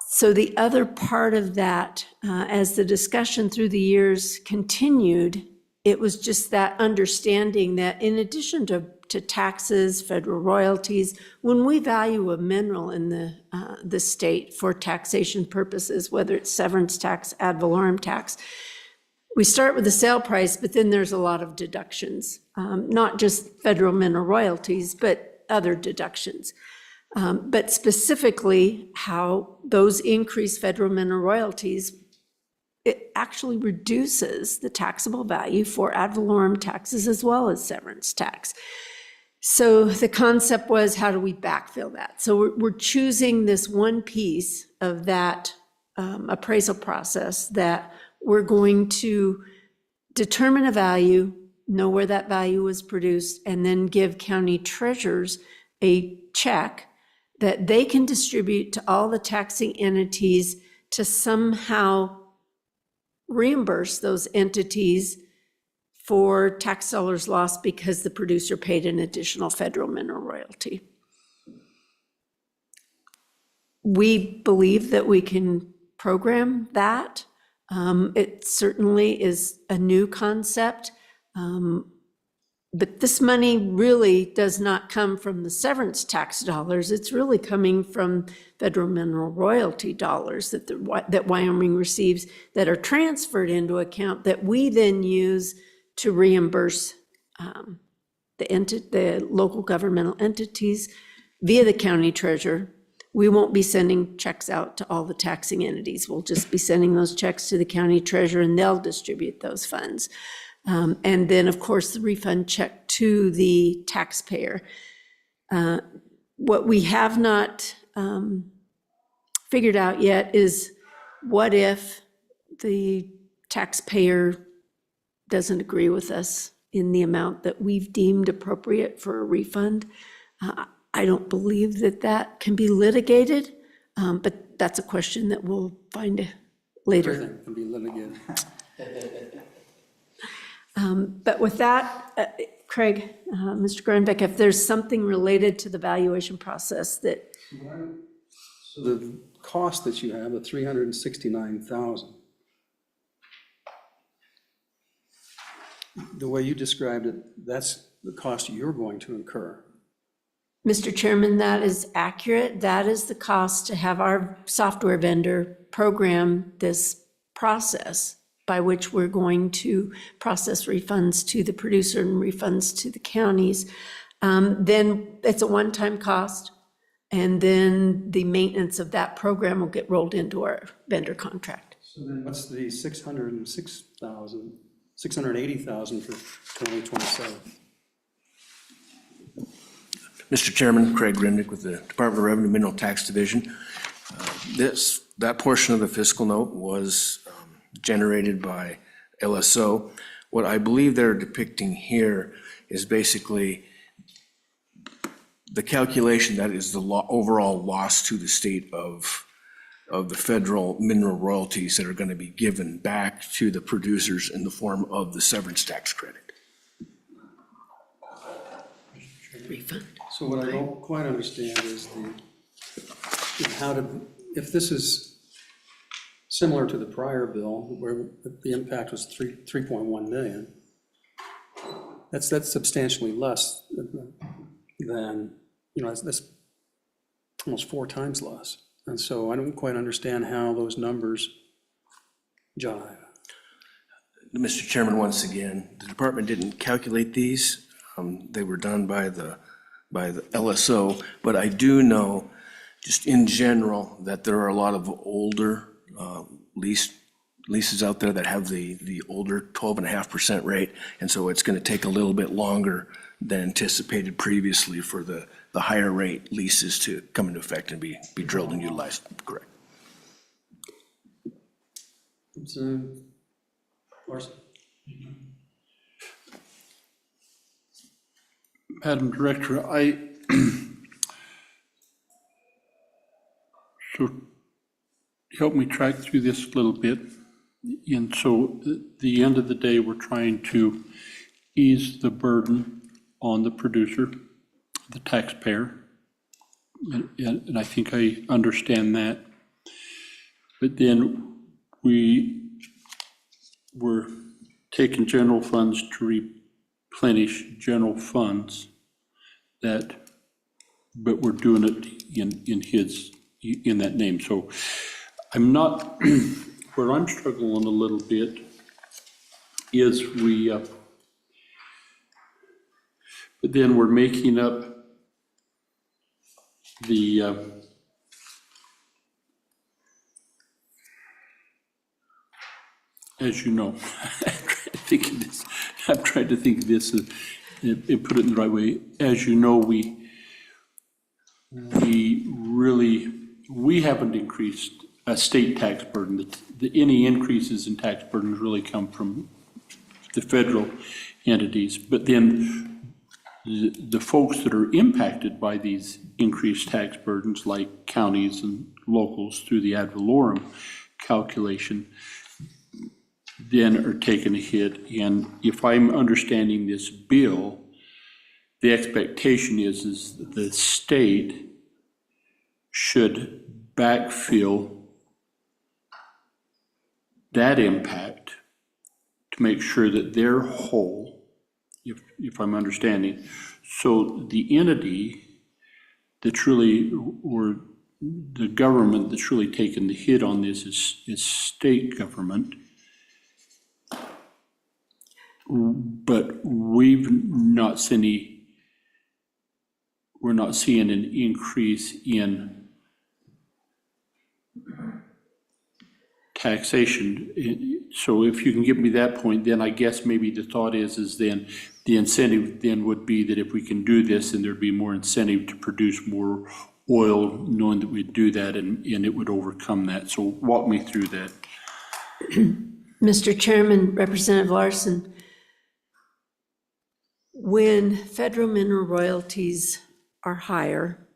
So the other part of that, as the discussion through the years continued, it was just that understanding that in addition to taxes, federal royalties, when we value a mineral in the state for taxation purposes, whether it's severance tax, ad valorem tax, we start with the sale price, but then there's a lot of deductions, not just federal mineral royalties, but other deductions. But specifically how those increased federal mineral royalties, it actually reduces the taxable value for ad valorem taxes as well as severance tax. So the concept was, how do we backfill that? So we're choosing this one piece of that appraisal process that we're going to determine a value, know where that value was produced, and then give county treasurers a check that they can distribute to all the taxing entities to somehow reimburse those entities for tax dollars lost because the producer paid an additional federal mineral royalty. We believe that we can program that. It certainly is a new concept. But this money really does not come from the severance tax dollars. It's really coming from federal mineral royalty dollars that Wyoming receives that are transferred into account that we then use to reimburse the local governmental entities via the county treasurer. We won't be sending checks out to all the taxing entities. We'll just be sending those checks to the county treasurer and they'll distribute those funds. And then, of course, the refund check to the taxpayer. What we have not figured out yet is what if the taxpayer doesn't agree with us in the amount that we've deemed appropriate for a refund? I don't believe that that can be litigated, but that's a question that we'll find later. Everything can be litigated. But with that, Craig, Mr. Grunbeck, if there's something related to the valuation process that. So the cost that you have, the $369,000, the way you described it, that's the cost you're going to incur. Mr. Chairman, that is accurate. That is the cost to have our software vendor program this process by which we're going to process refunds to the producer and refunds to the counties. Then it's a one-time cost, and then the maintenance of that program will get rolled into our vendor contract. So then what's the $680,000 for 2027? Mr. Chairman, Craig Rendick with the Department of Revenue Mineral Tax Division. That portion of the fiscal note was generated by LSO. What I believe they're depicting here is basically the calculation that is the overall loss to the state of the federal mineral royalties that are going to be given back to the producers in the form of the severance tax credit. Refund. So what I don't quite understand is if this is similar to the prior bill where the impact was 3.1 million, that's substantially less than, that's almost 4 times less. And so I don't quite understand how those numbers jive. Mr. Chairman, once again, the department didn't calculate these. They were done by the LSO, but I do know, just in general, that there are a lot of older leases out there that have the older 12.5% rate, and so it's going to take a little bit longer than anticipated previously for the higher rate leases to come into effect and be drilled and utilized. Correct. Larson? Madam Director, so help me track through this a little bit. And so at the end of the day, we're trying to ease the burden on the producer, the taxpayer. And I think I understand that. But then we're taking general funds to replenish general funds but we're doing it in that name. So I'm not, where I'm struggling a little bit is but then we're making up the as you know, I'm trying to think of this and put it in the right way. As you know, we haven't increased a state tax burden. Any increases in tax burdens really come from the federal entities. But then the folks that are impacted by these increased tax burdens, like counties and locals through the ad valorem calculation, then are taking a hit. And if I'm understanding this bill, the expectation is that the state should backfill that impact to make sure that they're whole if I'm understanding. So the entity that's really, or the government that's really taken the hit on this is state government. But we're not seeing an increase in taxation. So if you can give me that point, then I guess maybe the thought is then the incentive then would be that if we can do this, then there'd be more incentive to produce more oil, knowing that we'd do that and it would overcome that. So walk me through that. Mr. Chairman, Representative Larson, when federal mineral royalties are higher,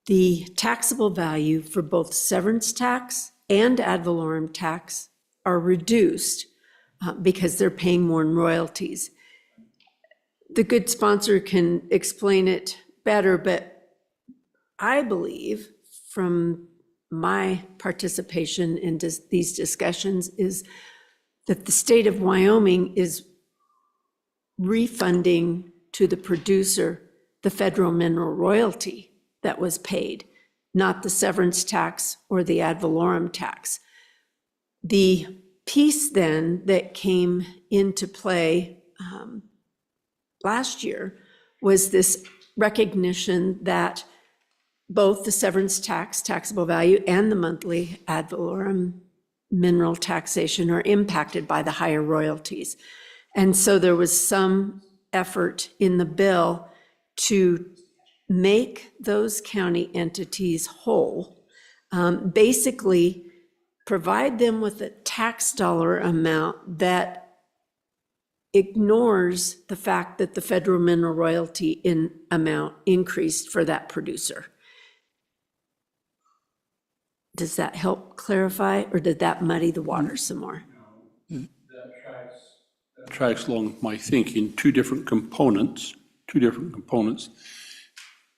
the taxable value for both severance tax and ad valorem tax are reduced because they're paying more in royalties. The good sponsor can explain it better, but I believe from my participation in these discussions is that the state of Wyoming is refunding to the producer the federal mineral royalty that was paid, not the severance tax or the ad valorem tax. The piece then that came into play last year was this recognition that both the severance tax, taxable value, and the monthly ad valorem mineral taxation are impacted by the higher royalties. And so there was some effort in the bill to make those county entities whole, basically provide them with a tax dollar amount that ignores the fact that the federal mineral royalty amount increased for that producer. Does that help clarify, or did that muddy the water some more? That tracks along with my thinking, two different components.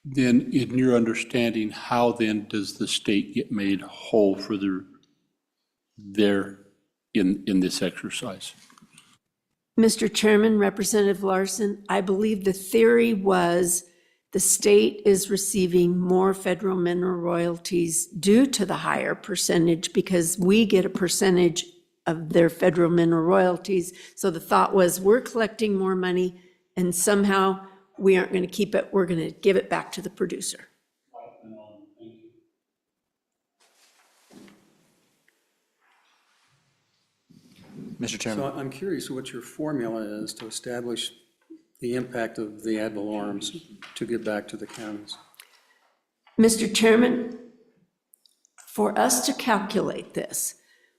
Then in your understanding, how then does the state get made whole for in this exercise? Mr. Chairman, Representative Larson, I believe the theory was the state is receiving more federal mineral royalties due to the higher percentage because we get a percentage of their federal mineral royalties. So the thought was we're collecting more money and somehow we aren't going to keep it, we're going to give it back to the producer. Mr. Chairman. So I'm curious what your formula is to establish the impact of the ad valorem to get back to the counties. Mr. Chairman, for us to calculate this,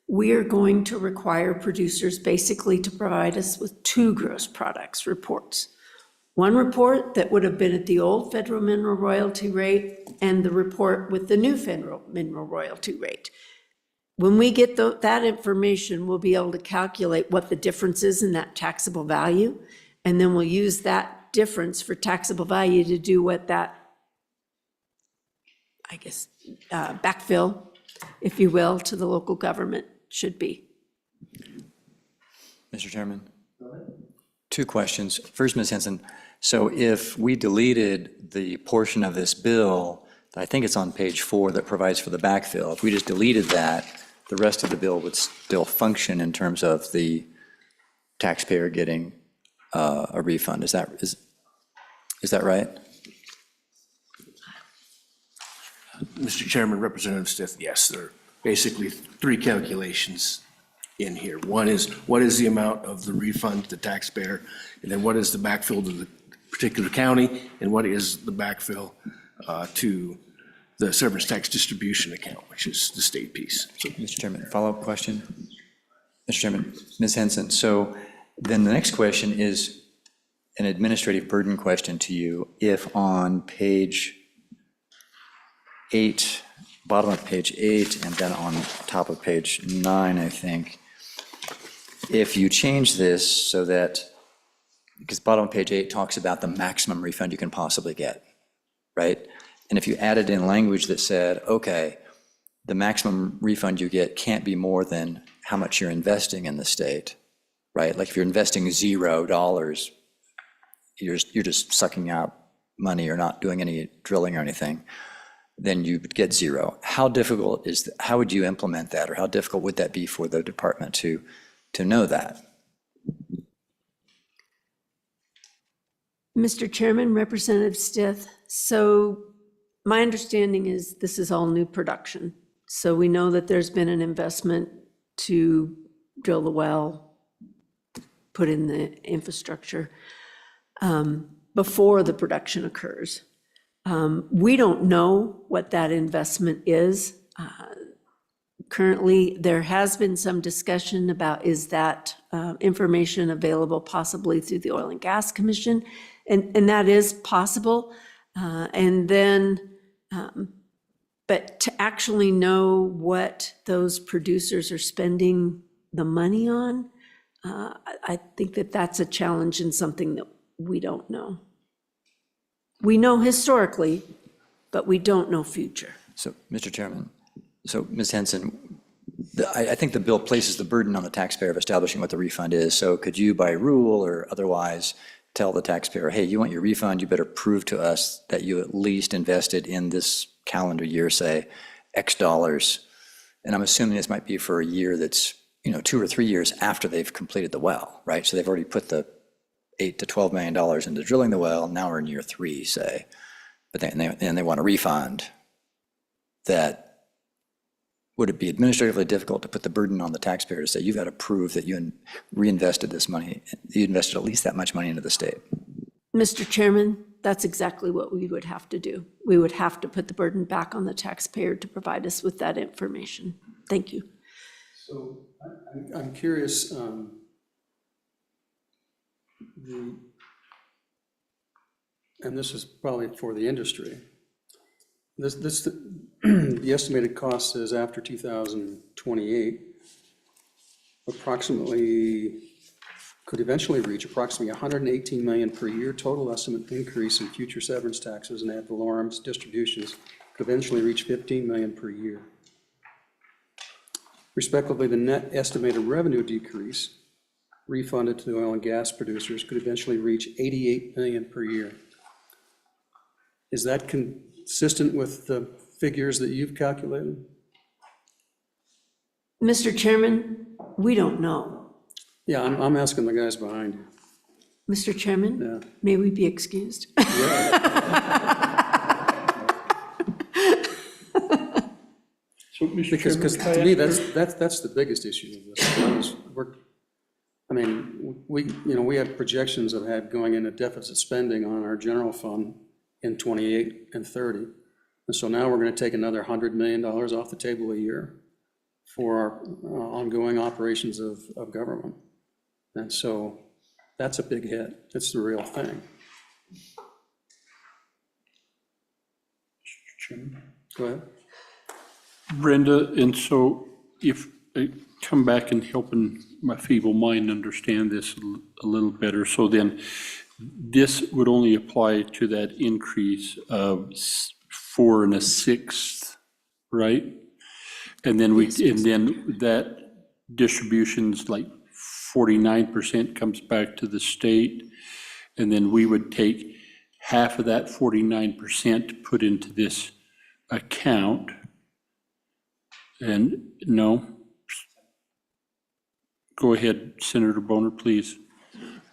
we are going to require producers basically to provide us with two gross products reports. One report that would have been at the old federal mineral royalty rate and the report with the new federal mineral royalty rate. When we get that information, we'll be able to calculate what the difference is in that taxable value, and then we'll use that difference for taxable value to do what that, I guess, backfill, if you will, to the local government should be. Mr. Chairman, two questions. First, Ms. Henson, so if we deleted the portion of this bill, I think it's on page 4 that provides for the backfill, if we just deleted that, the rest of the bill would still function in terms of the taxpayer getting a refund. Is that right? Mr. Chairman, Representative Stith, yes, there are basically three calculations in here. One is, what is the amount of the refund to the taxpayer? And then what is the backfill to the particular county? And what is the backfill to the severance tax distribution account, which is the state piece. So, Mr. Chairman, follow-up question? Mr. Chairman, Ms. Henson, so then the next question is an administrative burden question to you. If on page 8, bottom of page 8, and then on top of page 9, I think, if you change this so that, because bottom of page 8 talks about the maximum refund you can possibly get, right? And if you added in language that said, okay, the maximum refund you get can't be more than how much you're investing in the state, right? Like if you're investing $0 you're just sucking out money or not doing any drilling or anything, then you would get zero. How difficult is, how would you implement that, or how difficult would that be for the department to know that? Mr. Chairman, Representative Stith, so my understanding is this is all new production. So we know that there's been an investment to drill the well, put in the infrastructure before the production occurs. We don't know what that investment is. Currently, there has been some discussion about, is that information available possibly through the Oil and Gas Commission? And that is possible. And then, but to actually know what those producers are spending the money on, I think that that's a challenge and something that we don't know. We know historically, but we don't know future. So, Mr. Chairman, so Ms. Henson, I think the bill places the burden on the taxpayer of establishing what the refund is. So could you, by rule or otherwise, tell the taxpayer, hey, you want your refund, you better prove to us that you at least invested in this calendar year, say, X dollars. And I'm assuming this might be for a year that's, 2 or 3 years after they've completed the well, right? So they've already put the $8 to $12 million into drilling the well. Now we're in year 3, say, but then they want a refund. That, would it be administratively difficult to put the burden on the taxpayer to say, you've got to prove that you reinvested this money, you invested at least that much money into the state? Mr. Chairman, that's exactly what we would have to do. We would have to put the burden back on the taxpayer to provide us with that information. Thank you. So I'm curious, and this is probably for the industry. The estimated cost is after 2028, could eventually reach approximately 118 million per year. Total estimate increase in future severance taxes and ad valorem distributions could eventually reach 15 million per year. Respectively, the net estimated revenue decrease refunded to the oil and gas producers could eventually reach 88 million per year. Is that consistent with the figures that you've calculated? Mr. Chairman, we don't know. Yeah, I'm asking the guys behind you. Mr. Chairman, Yeah. may we be excused? So, Mr. Because Chairman, to me, that's the biggest issue of this. We have projections of going into deficit spending on our general fund in 28 and 30. And so now we're going to take another $100 million off the table a year for our ongoing operations of government. And so that's a big hit. It's the real thing. Go ahead. Brenda, and so if I come back and helping my feeble mind understand this a little better, so then this would only apply to that increase of 4 1/6, right? And then that distribution's like 49% comes back to the state, and then we would take half of that 49% to put into this account. And no? Go ahead, Senator Boner, please.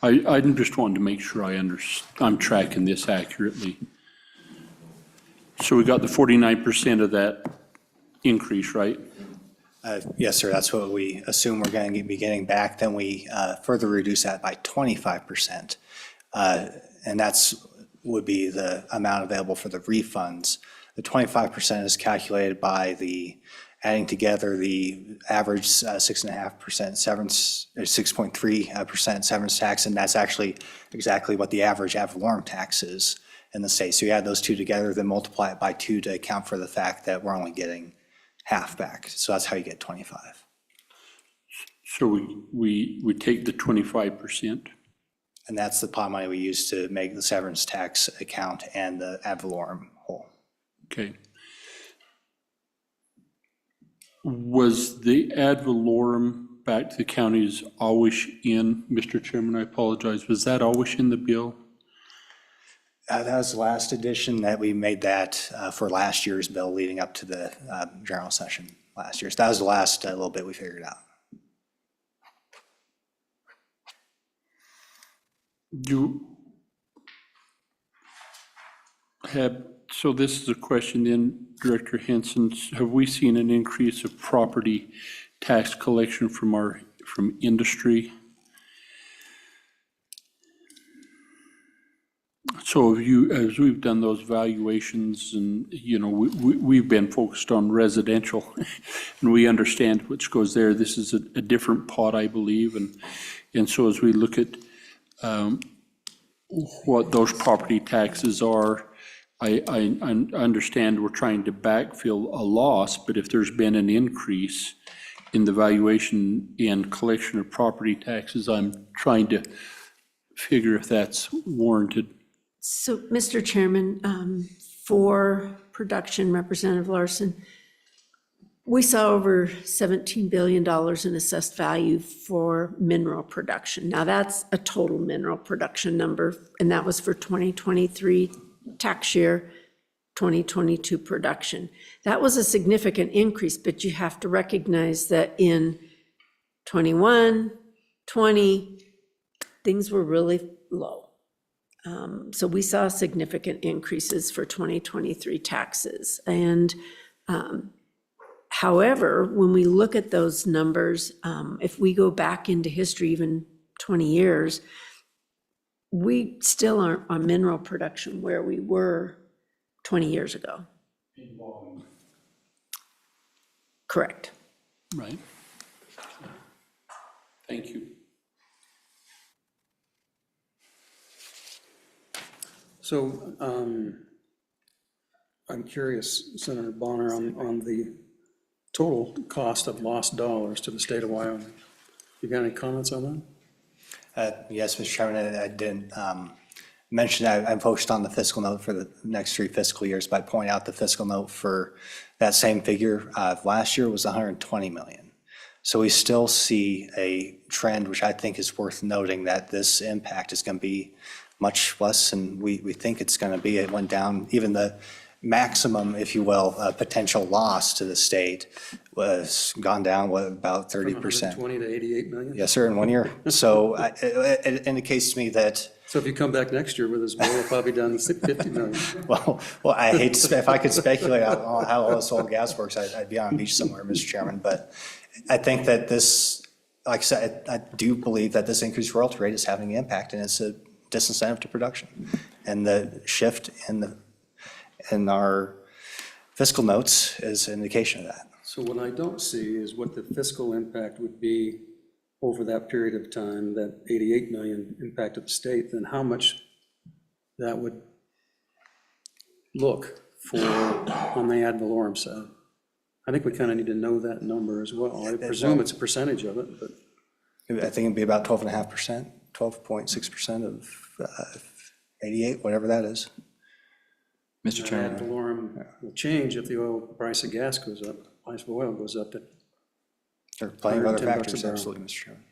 I'm just wanting to make sure I'm tracking this accurately. So we got the 49% of that increase, right? Yes, sir, that's what we assume we're going to be getting back. Then we further reduce that by 25%. And would be the amount available for the refunds. The 25% is calculated by adding together the average 6.5% severance, 6.3% severance tax, and that's actually exactly what the average ad valorem tax is in the state. So you add those two together, then multiply it by 2 to account for the fact that we're only getting half back. So that's how you get 25. So we take the 25%? And that's the pot money we use to make the severance tax account and the ad valorem whole. Okay. Was the ad valorem back to the counties always in, Mr. Chairman, I apologize, was that always in the bill? That was the last edition that we made that for last year's bill leading up to the general session last year. So that was the last little bit we figured out. So this is a question then, Director Henson, have we seen an increase of property tax collection from industry? So as we've done those valuations and, we've been focused on residential and we understand which goes there. This is a different pot, I believe. And so as we look at what those property taxes are, I understand we're trying to backfill a loss, but if there's been an increase in the valuation and collection of property taxes, I'm trying to figure if that's warranted. So, Mr. Chairman, for production, Representative Larson, we saw over $17 billion in assessed value for mineral production. Now, that's a total mineral production number, and that was for 2023 tax year, 2022 production. That was a significant increase, but you have to recognize that in 21, 20, things were really low. So we saw significant increases for 2023 taxes. And however, when we look at those numbers, if we go back into history, even 20 years, we still aren't on mineral production where we were 20 years ago. Correct. Right. Thank you. So I'm curious, Senator Bonner, on the total cost of lost dollars to the state of Wyoming. You got any comments on that? Yes, Mr. Chairman, I didn't mention I'm focused on the fiscal note for the next 3 fiscal years, but I point out the fiscal note for that same figure last year was 120 million. So we still see a trend, which I think is worth noting, that this impact is going to be much less than we think it's going to be. It went down, even the maximum, if you will, potential loss to the state was gone down, about 30%. From 120 to 88 million? Yes, sir, in 1 year. So it indicates to me that. So if you come back next year with this bill, we'll probably down to 50 million. Well, I hate to, if I could speculate on how all this oil and gas works, I'd be on a beach somewhere, Mr. Chairman. But I think that this, like I said, I do believe that this increased royalty rate is having an impact, and it's a disincentive to production. And the shift in our fiscal notes is an indication of that. So what I don't see is what the fiscal impact would be over that period of time, that 88 million impact of the state, then how much that would look for on the ad valorem side. I think we kind of need to know that number as well. I presume it's a percentage of it, but. I think it'd be about 12.5%, 12.6% of 88, whatever that is. Mr. Chairman. Ad valorem will change if the oil price of gas goes up, price of oil goes up to. There are plenty of other $110 factors, a barrel. absolutely, Mr. Chairman.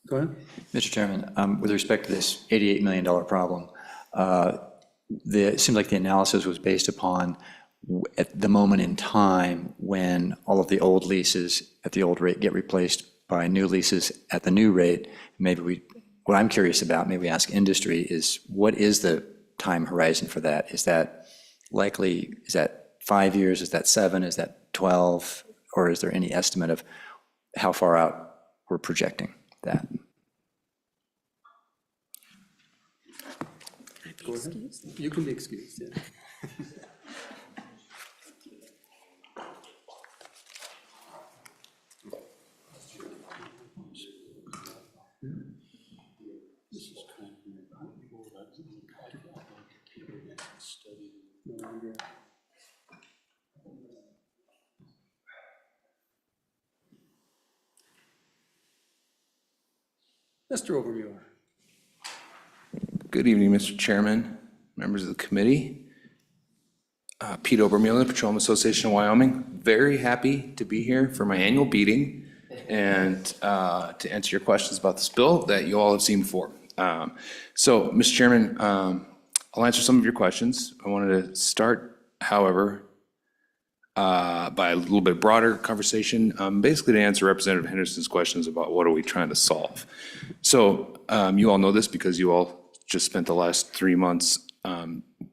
Go ahead. Mr. Chairman, with respect to this $88 million problem, it seemed like the analysis was based upon at the moment in time when all of the old leases at the old rate get replaced by new leases at the new rate. What I'm curious about, maybe ask industry, is what is the time horizon for that? Is that likely, is that 5 years, is that 7, is that 12, or is there any estimate of how far out we're projecting that? Go ahead. You can be excused, yeah. Mr. Overmuller. Good evening, Mr. Chairman, members of the committee. Pete Obermuller, Petroleum Association of Wyoming. Very happy to be here for my annual meeting and to answer your questions about this bill that you all have seen before. So, Mr. Chairman, I'll answer some of your questions. I wanted to start, however, by a little bit broader conversation, basically to answer Representative Henderson's questions about what are we trying to solve. So you all know this because you all just spent the last 3 months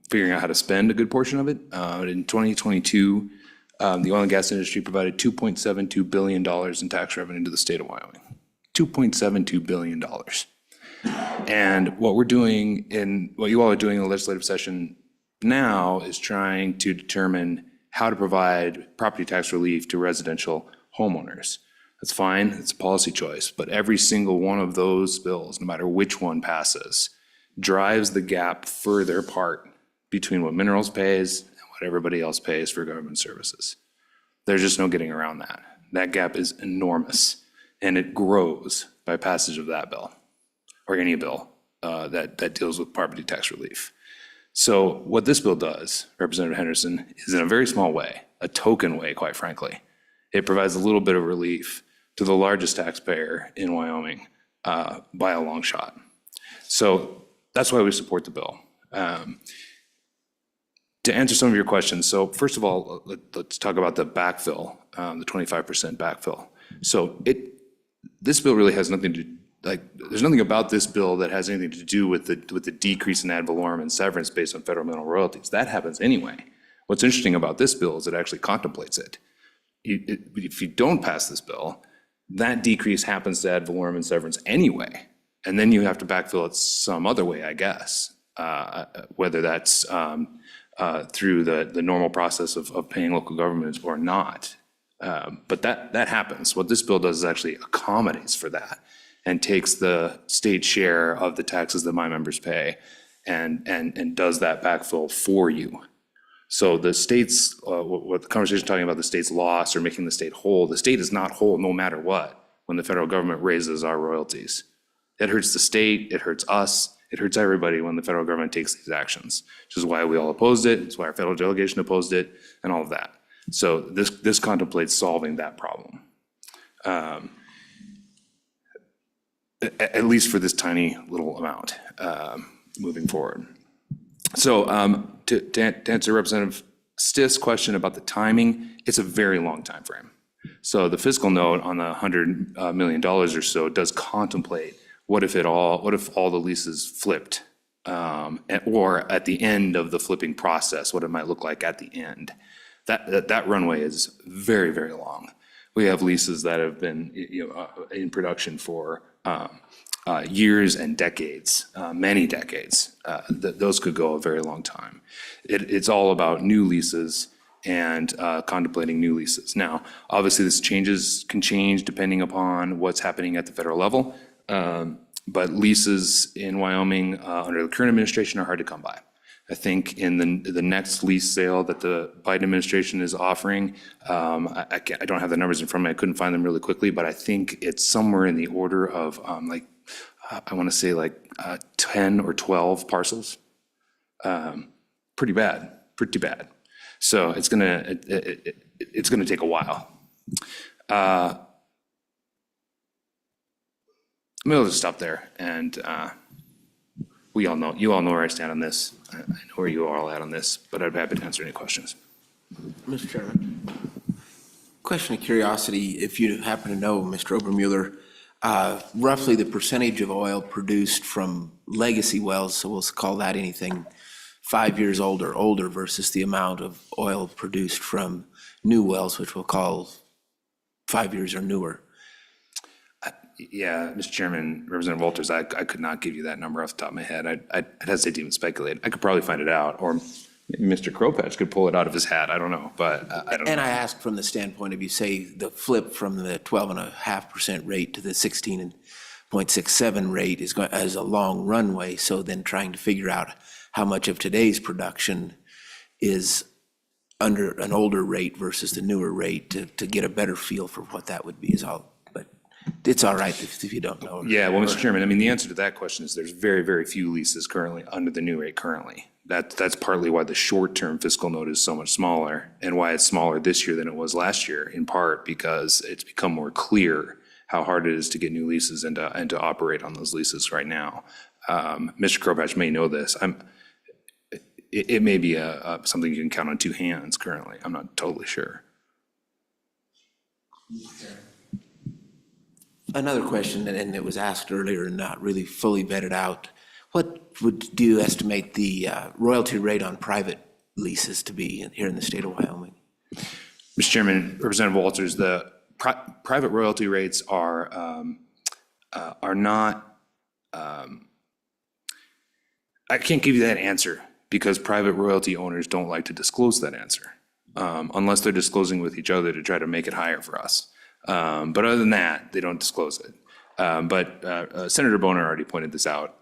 figuring out how to spend a good portion of it. In 2022, the oil and gas industry provided $2.72 billion in tax revenue to the state of Wyoming. $2.72 billion. And what we're doing what you all are doing in the legislative session now is trying to determine how to provide property tax relief to residential homeowners. That's fine, it's a policy choice, but every single one of those bills, no matter which one passes, drives the gap further apart between what minerals pays and what everybody else pays for government services. There's just no getting around that. That gap is enormous, and it grows by passage of that bill, or any bill that deals with property tax relief. So what this bill does, Representative Henderson, is in a very small way, a token way, quite frankly. It provides a little bit of relief to the largest taxpayer in Wyoming by a long shot. So that's why we support the bill. To answer some of your questions, so first of all, let's talk about the backfill, the 25% backfill. So this bill really has nothing to, there's nothing about this bill that has anything to do with the decrease in ad valorem and severance based on federal mineral royalties. That happens anyway. What's interesting about this bill is it actually contemplates it. If you don't pass this bill, that decrease happens to ad valorem and severance anyway. And then you have to backfill it some other way, I guess, whether that's through the normal process of paying local governments or not. But that happens. What this bill does is actually accommodates for that and takes the state share of the taxes that my members pay and does that backfill for you. So the state's, what the conversation is talking about, the state's loss or making the state whole, the state is not whole no matter what when the federal government raises our royalties. It hurts the state, it hurts us, it hurts everybody when the federal government takes these actions, which is why we all opposed it, it's why our federal delegation opposed it, and all of that. So this contemplates solving that problem. At least for this tiny little amount moving forward. So to answer Representative Stiff's question about the timing, it's a very long time frame. So the fiscal note on the $100 million or so does contemplate what if all the leases flipped, or at the end of the flipping process, what it might look like at the end. That runway is very, very long. We have leases that have been in production for years and decades, many decades. Those could go a very long time. It's all about new leases and contemplating new leases. Now, obviously, this can change depending upon what's happening at the federal level. But leases in Wyoming under the current administration are hard to come by. I think in the next lease sale that the Biden administration is offering, I don't have the numbers in front of me, I couldn't find them really quickly, but I think it's somewhere in the order of I want to say 10 or 12 parcels. Pretty bad. So it's gonna take a while. Maybe I'll just stop there, and you all know where I stand on this. I know where you are all at on this, but I'd be happy to answer any questions. Mr. Chairman, question of curiosity, if you happen to know, Mr. Obermueller, roughly the percentage of oil produced from legacy wells, so we'll call that anything 5 years old or older, versus the amount of oil produced from new wells, which we'll call 5 years or newer. Yeah, Mr. Chairman, Representative Walters, I could not give you that number off the top of my head. I'd hesitate to even speculate. I could probably find it out, or maybe Mr. Kropatch could pull it out of his hat. I don't know, but I don't know. And I ask from the standpoint of, you say, the flip from the 12.5% rate to the 16.67 rate is a long runway, so then trying to figure out how much of today's production is under an older rate versus the newer rate to get a better feel for what that would be is all. But it's all right if you don't know. Yeah, well, Mr. Chairman, I mean, the answer to that question is there's very, very few leases currently under the new rate currently. That's partly why the short-term fiscal note is so much smaller, and why it's smaller this year than it was last year, in part because it's become more clear how hard it is to get new leases and to operate on those leases right now. Mr. Kropatch may know this. it may be something you can count on two hands currently. I'm not totally sure. Another question, and it was asked earlier and not really fully vetted out. What do you estimate the royalty rate on private leases to be here in the state of Wyoming? Mr. Chairman, Representative Walters, the private royalty rates are not, I can't give you that answer because private royalty owners don't like to disclose that answer unless they're disclosing with each other to try to make it higher for us. But other than that, they don't disclose it. But Senator Boner already pointed this out.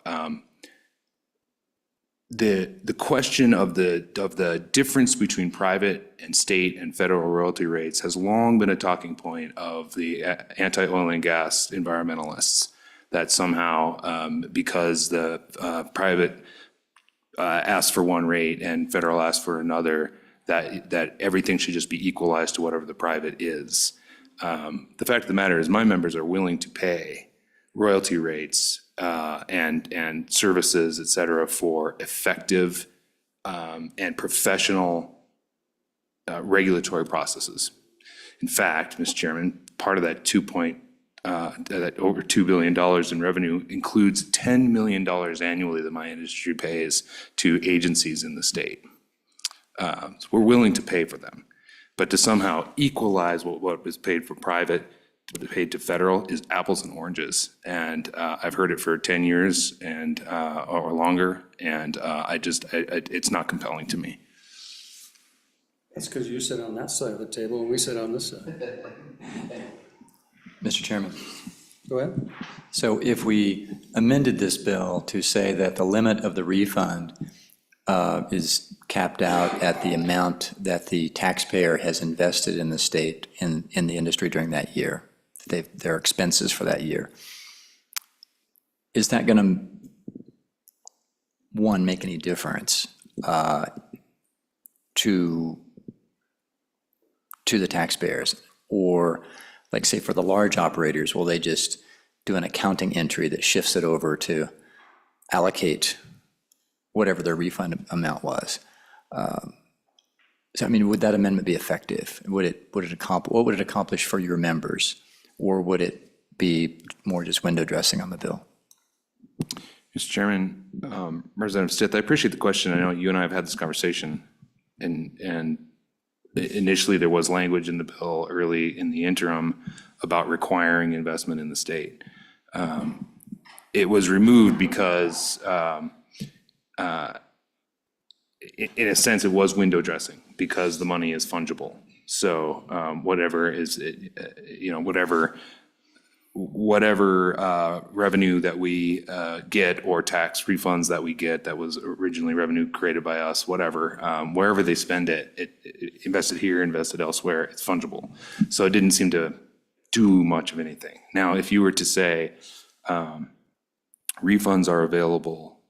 The question of the difference between private and state and federal royalty rates has long been a talking point of the anti-oil and gas environmentalists, that somehow because the private asks for one rate and federal asks for another, that everything should just be equalized to whatever the private is. The fact of the matter is my members are willing to pay royalty rates and services, et cetera, for effective and professional regulatory processes. In fact, Mr. Chairman, part of that that over $2 billion in revenue includes $10 million annually that my industry pays to agencies in the state. So we're willing to pay for them. But to somehow equalize what was paid for private, paid to federal, is apples and oranges. And I've heard it for 10 years and or longer, and it's not compelling to me. That's because you sit on that side of the table and we sit on this side. Mr. Chairman. Go ahead. So if we amended this bill to say that the limit of the refund is capped out at the amount that the taxpayer has invested in the state, in the industry during that year, their expenses for that year, is that going to, one, make any difference to the taxpayers? Or, like, say, for the large operators, will they just do an accounting entry that shifts it over to allocate whatever their refund amount was? So, I mean, would that amendment be effective? What would it accomplish for your members? Or would it be more just window dressing on the bill? Mr. Chairman, Representative Stith, I appreciate the question. I know you and I have had this conversation, and initially there was language in the bill early in the interim about requiring investment in the state. It was removed because in a sense, it was window dressing because the money is fungible. So whatever revenue that we get or tax refunds that we get that was originally revenue created by us, whatever, wherever they spend it, invested here, invested elsewhere, it's fungible. So it didn't seem to do much of anything. Now, if you were to say refunds are available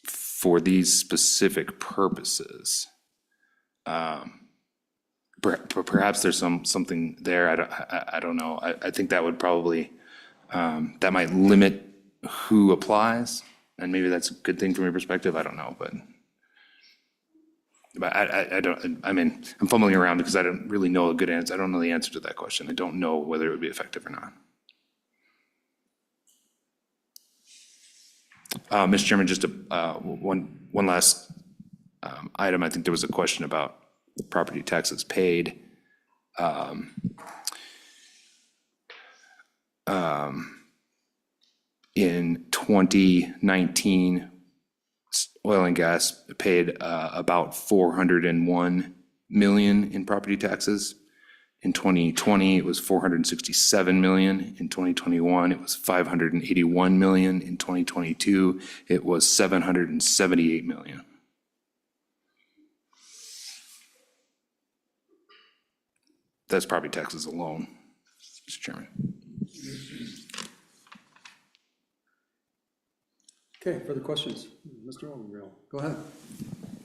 for these specific purposes, perhaps there's something there. I don't know. I think that would probably that might limit who applies, and maybe that's a good thing from your perspective. I don't know, but I don't. I mean, I'm fumbling around because I don't really know a good answer. I don't know the answer to that question. I don't know whether it would be effective or not. Mr. Chairman, just one last item. I think there was a question about property taxes paid. In 2019, oil and gas paid about $401 million in property taxes. In 2020, it was $467 million. In 2021, it was $581 million. In 2022, it was $778 million. That's property taxes alone, Mr. Chairman. Okay, further questions? Mr. Obermueller, go ahead.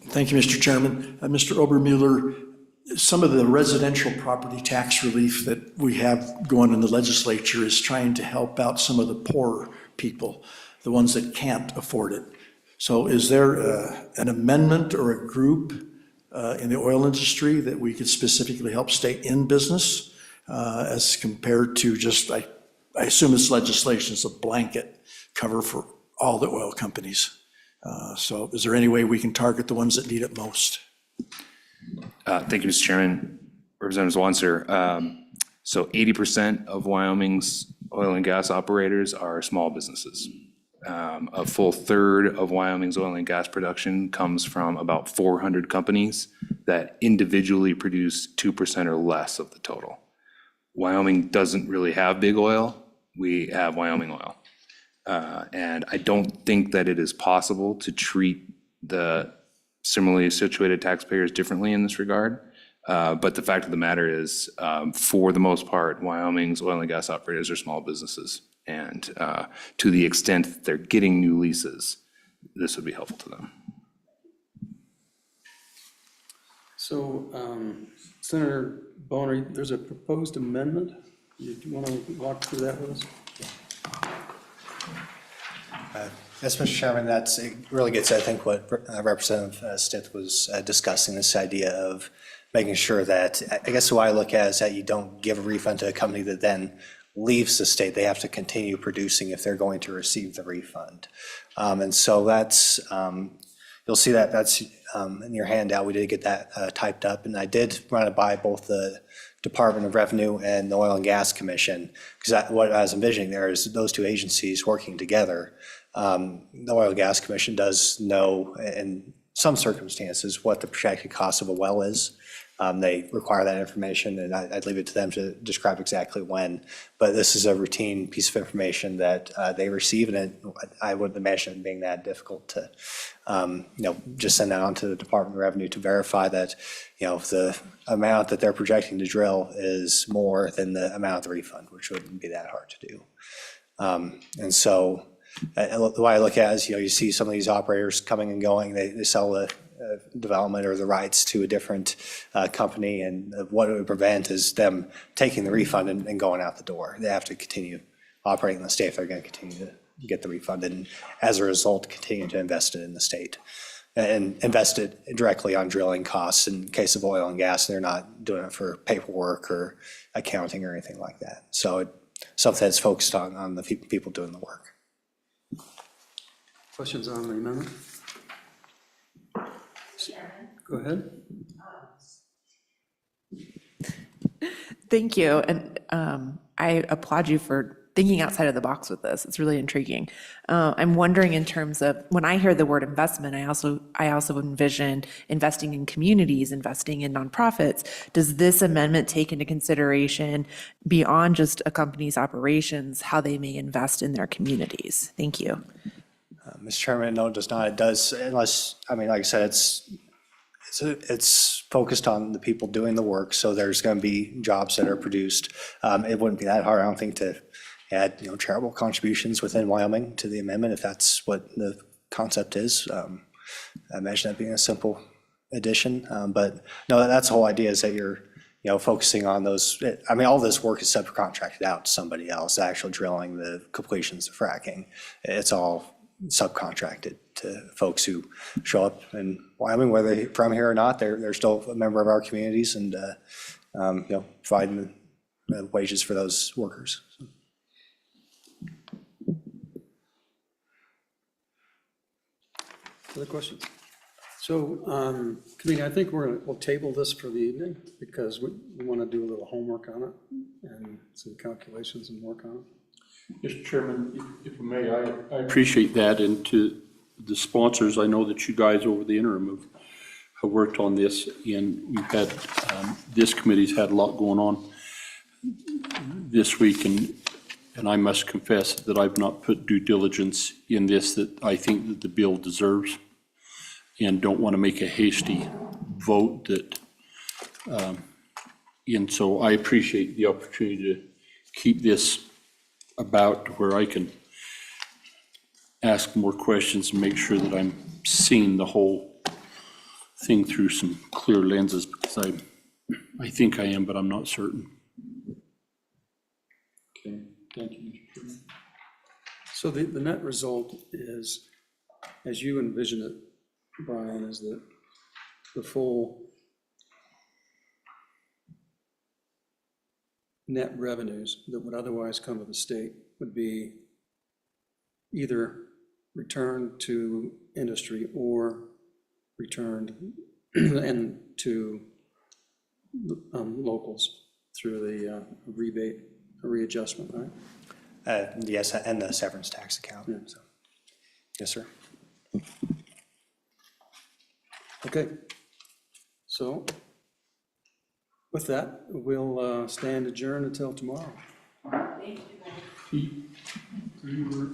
Thank you, Mr. Chairman. Mr. Obermueller, some of the residential property tax relief that we have going in the legislature is trying to help out some of the poorer people, the ones that can't afford it. So is there an amendment or a group in the oil industry that we could specifically help stay in business as compared to just, I assume this legislation is a blanket cover for all the oil companies. So is there any way we can target the ones that need it most? Thank you, Mr. Chairman. Representative Swanser. So 80% of Wyoming's oil and gas operators are small businesses. A full third of Wyoming's oil and gas production comes from about 400 companies that individually produce 2% or less of the total. Wyoming doesn't really have big oil. We have Wyoming Oil. And I don't think that it is possible to treat the similarly situated taxpayers differently in this regard. But the fact of the matter is, for the most part, Wyoming's oil and gas operators are small businesses. And to the extent that they're getting new leases, this would be helpful to them. So, Senator Boner, there's a proposed amendment. Do you want to walk through that with us? Yes, Mr. Chairman, it really gets, I think, what Representative Stith was discussing, this idea of making sure that, I guess who I look at is that you don't give a refund to a company that then leaves the state. They have to continue producing if they're going to receive the refund. And so that's, you'll see that that's in your handout. We did get that typed up, and I did run it by both the Department of Revenue and the Oil and Gas Commission, because what I was envisioning there is those two agencies working together. The Oil and Gas Commission does know in some circumstances what the projected cost of a well is. They require that information, and I'd leave it to them to describe exactly when. But this is a routine piece of information that they receive, and I wouldn't imagine it being that difficult to, just send that on to the Department of Revenue to verify that, if the amount that they're projecting to drill is more than the amount of the refund, which wouldn't be that hard to do. And so the way I look at it is, you see some of these operators coming and going, they sell the development or the rights to a different company, and what it would prevent is them taking the refund and going out the door. They have to continue operating in the state if they're going to continue to get the refund, and as a result, continue to invest it in the state and invest it directly on drilling costs. In case of oil and gas, they're not doing it for paperwork or accounting or anything like that. So it's something that's focused on the people doing the work. Questions on the amendment? Go ahead. Thank you, and I applaud you for thinking outside of the box with this. It's really intriguing. I'm wondering, in terms of, when I hear the word investment, I also envision investing in communities, investing in nonprofits. Does this amendment take into consideration, beyond just a company's operations, how they may invest in their communities? Thank you. Mr. Chairman, no, it does not. It does, unless, like I said, it's focused on the people doing the work, so there's going to be jobs that are produced. It wouldn't be that hard, I don't think, to add, charitable contributions within Wyoming to the amendment, if that's what the concept is. I imagine that being a simple addition, but no, that's the whole idea, is that you're, focusing on those. All this work is subcontracted out to somebody else, the actual drilling, the completions, the fracking. It's all subcontracted to folks who show up in Wyoming, whether they're from here or not. They're still a member of our communities, and providing the wages for those workers. Other questions? So, committee, I think we'll table this for the evening, because we want to do a little homework on it and some calculations and work on it. Mr. Chairman, if I may, I appreciate that, and to the sponsors, I know that you guys over the interim have worked on this, and we've had, this committee's had a lot going on this week, and I must confess that I've not put due diligence in this that I think that the bill deserves, and don't want to make a hasty vote that, and so I appreciate the opportunity to keep this about where I can ask more questions and make sure that I'm seeing the whole thing through some clear lenses, because I think I am, but I'm not certain. Okay, thank you, Mr. Chairman. So the net result is as you envision it, Brian, is that the full net revenues that would otherwise come to the state would be either returned to industry or returned and to locals through the rebate, readjustment, right? Yes, and the severance tax account. Yeah. So, yes, sir. Okay. So with that, we'll stand adjourned until tomorrow. You were